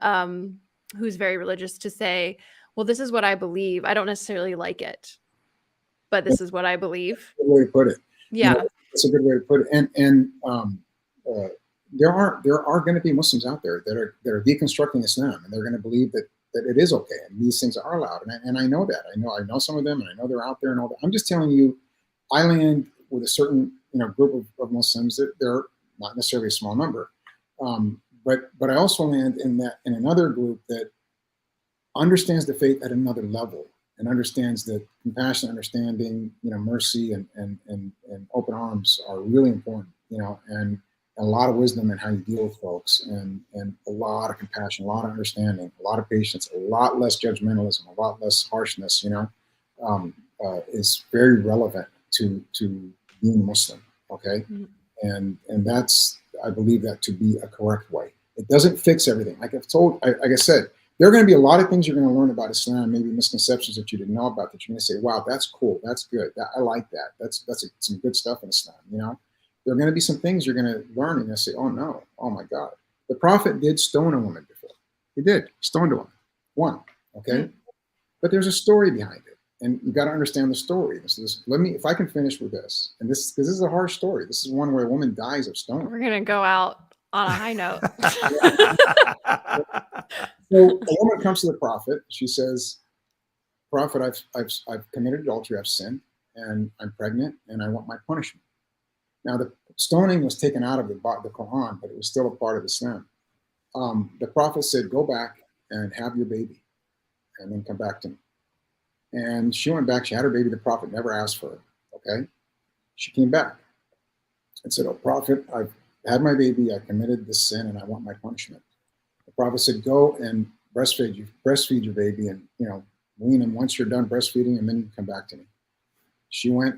who's very religious to say, well, this is what I believe. I don't necessarily like it, but this is what I believe. That's a good way to put it. Yeah. You know, that's a good way to put it. And there are going to be Muslims out there that are deconstructing Islam, and they're going to believe that it is okay and these things are allowed. And I know that. I know some of them, and I know they're out there and all that. I'm just telling you, I land with a certain, you know, group of Muslims that they're not necessarily a small number, but I also land in another group that understands the faith at another level and understands that compassion, understanding, you know, mercy and open arms are really important, you know, and a lot of wisdom in how you deal with folks, and a lot of compassion, a lot of understanding, a lot of patience, a lot less judgmentalism, a lot less harshness, you know, is very relevant to being Muslim, okay? Mm-hmm. And that's, I believe that to be a correct way. It doesn't fix everything. Like I said, there are going to be a lot of things you're going to learn about Islam, maybe misconceptions that you didn't know about, that you're going to say, wow, that's cool, that's good, I like that. That's some good stuff in Islam, you know? There are going to be some things you're going to learn and you'll say, oh no, oh my God. The Prophet did stone a woman before. He did. He stoned a woman. One, okay? Mm-hmm. But there's a story behind it. And you got to understand the story. If I can finish with this, and because this is a harsh story. This is one where a woman dies of stoning. We're going to go out on a high note. So a woman comes to the Prophet. She says, Prophet, I've committed adultery, I've sinned, and I'm pregnant, and I want my punishment. Now, the stoning was taken out of the Quran, but it was still a part of Islam. The Prophet said, go back and have your baby and then come back to me. And she went back, she had her baby. The Prophet never asked for her, okay? She came back and said, oh, Prophet, I've had my baby, I committed this sin, and I want my punishment. The Prophet said, go and breastfeed your baby, and wean him once you're done breastfeeding, and then you come back to me. She went,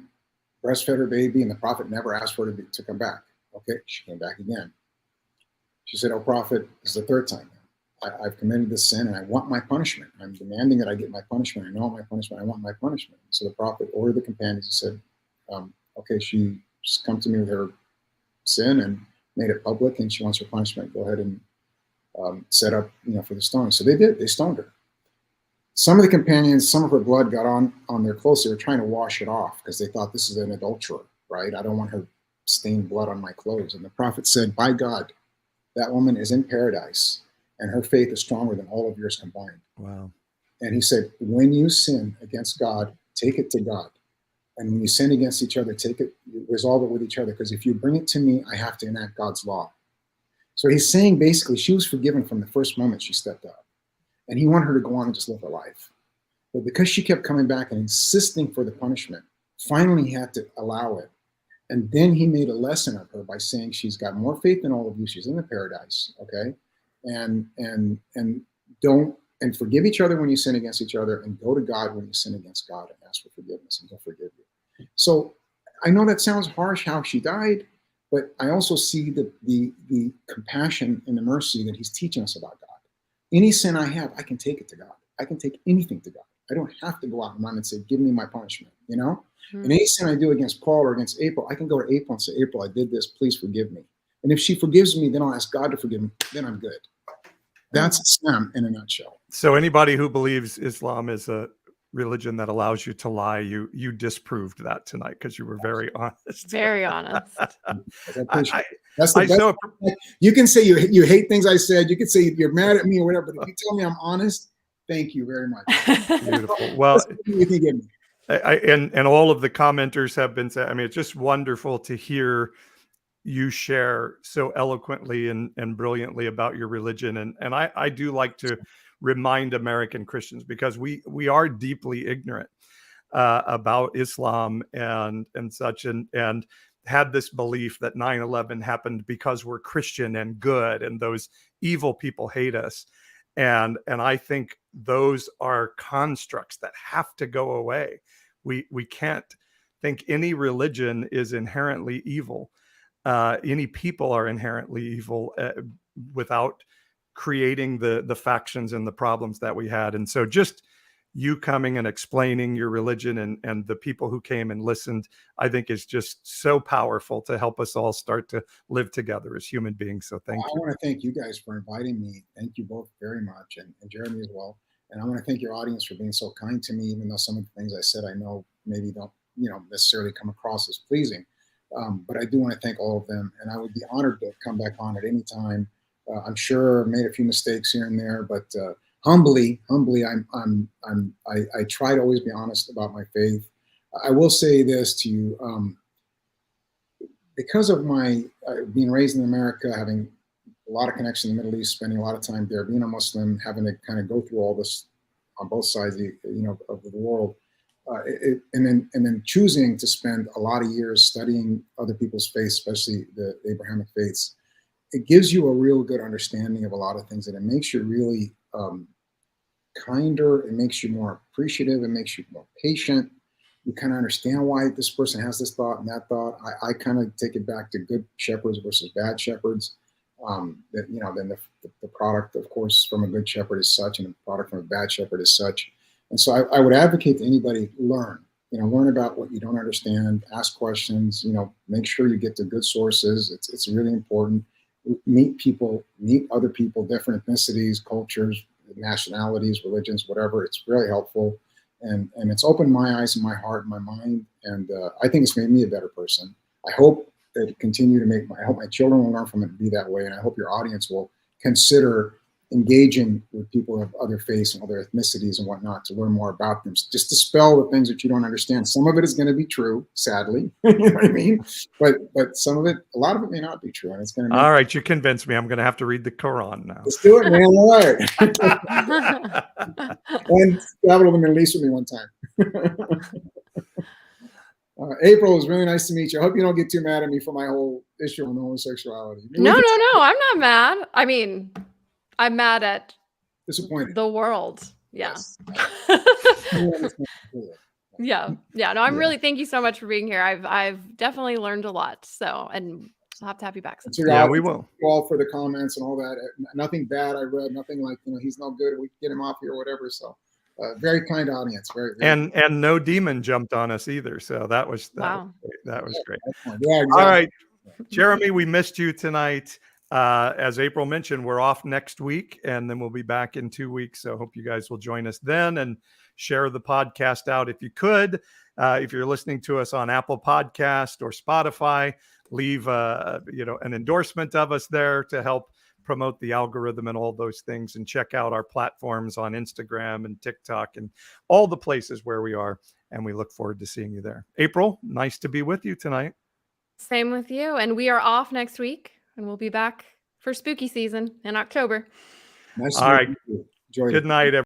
breastfed her baby, and the Prophet never asked for her to come back. Okay, she came back again. She said, oh, Prophet, this is the third time. I've committed this sin, and I want my punishment. I'm demanding that I get my punishment. I know my punishment. I want my punishment. So the Prophet ordered the companions and said, okay, she's come to me with her sin and made it public, and she wants her punishment. Go ahead and set up, for the stoning. So they did. They stoned her. Some of the companions, some of her blood got on their clothes. They were trying to wash it off because they thought, this is an adulterer, right? I don't want her stained blood on my clothes. And the Prophet said, by God, that woman is in paradise, and her faith is stronger than all of yours combined. Wow. And he said, when you sin against God, take it to God. And when you sin against each other, resolve it with each other. Because if you bring it to me, I have to enact God's law. So he's saying basically she was forgiven from the first moment she stepped up. And he wanted her to go on and just live her life. But because she kept coming back and insisting for the punishment, finally he had to allow it. And then he made a lesson of her by saying she's got more faith than all of you. She's in the paradise, okay? And forgive each other when you sin against each other, and go to God when you sin against God and ask for forgiveness, and He'll forgive you. So I know that sounds harsh how she died, but I also see the compassion and the mercy that He's teaching us about God. Any sin I have, I can take it to God. I can take anything to God. I don't have to go out and run and say, give me my punishment, And any sin I do against Paul or against April, I can go to April and say, April, I did this, please forgive me. And if she forgives me, then I'll ask God to forgive me, then I'm good. That's Islam in a nutshell. So anybody who believes Islam is a religion that allows you to lie, you disproved that tonight because you were very honest. Very honest. That's the best. You can say you hate things I said. You can say you're mad at me or whatever. But if you tell me I'm honest, thank you very much. Beautiful. Well, you can give me. And all of the commenters have been saying, I mean, it's just wonderful to hear you share so eloquently and brilliantly about your religion. And I do like to remind American Christians, because we are deeply ignorant about Islam and such, and had this belief that 9/11 happened because we're Christian and good, and those evil people hate us. And I think those are constructs that have to go away. We can't think any religion is inherently evil. Any people are inherently evil without creating the factions and the problems that we had. And so just you coming and explaining your religion and the people who came and listened, I think is just so powerful to help us all start to live together as human beings. So thank you. I want to thank you guys for inviting me. Thank you both very much, and Jeremy as well. And I want to thank your audience for being so kind to me, even though some of the things I said I know maybe don't necessarily come across as pleasing. But I do want to thank all of them, and I would be honored to come back on at any time. I'm sure I made a few mistakes here and there, but humbly, I try to always be honest about my faith. I will say this to you, because of my being raised in America, having a lot of connection in the Middle East, spending a lot of time there, being a Muslim, having to kind of go through all this on both sides, of the world. And then choosing to spend a lot of years studying other people's faiths, especially the Abrahamic faiths, it gives you a real good understanding of a lot of things, and it makes you really kinder. It makes you more appreciative. It makes you more patient. You kind of understand why this person has this thought and that thought. I kind of take it back to good shepherds versus bad shepherds. Then the product, of course, from a good shepherd is such, and the product from a bad shepherd is such. And so I would advocate to anybody, learn about what you don't understand, ask questions, make sure you get to good sources. It's really important. Meet people, meet other people, different ethnicities, cultures, nationalities, religions, whatever. It's really helpful. And it's opened my eyes and my heart and my mind. And I think it's made me a better person. I hope that it continue to I hope my children will learn from it and be that way. And I hope your audience will consider engaging with people of other faiths and other ethnicities and whatnot to learn more about them. Just dispel the things that you don't understand. Some of it is going to be true, sadly. You know what I mean? But some of it, a lot of it may not be true. And it's going to All right, you convinced me. I'm going to have to read the Quran now. Let's do it, man. All right. And travel to the Middle East with me one time. April, it was really nice to meet you. I hope you don't get too mad at me for my whole issue on homosexuality. No. I'm not mad. I mean, I'm mad at Disappointed. the world. Yeah. Yes. Yeah. No, I'm really, thank you so much for being here. I've definitely learned a lot. So, and I'll have to have you back sometime. Yeah, we will. All for the comments and all that. Nothing bad I read. Nothing like, he's no good. We can get him off here or whatever. So. Very kind audience. Very and no demon jumped on us either. So that was great. Yeah, exactly. All right, Jeremy, we missed you tonight. As April mentioned, we're off next week, and then we'll be back in 2 weeks. So hope you guys will join us then and share the podcast out if you could. If you're listening to us on Apple Podcast or Spotify, leave an endorsement of us there to help promote the algorithm and all those things, and check out our platforms on Instagram and TikTok and all the places where we are. And we look forward to seeing you there. April, nice to be with you tonight. Same with you. And we are off next week, and we'll be back for spooky season in October. Nice all right. Good night, everyone.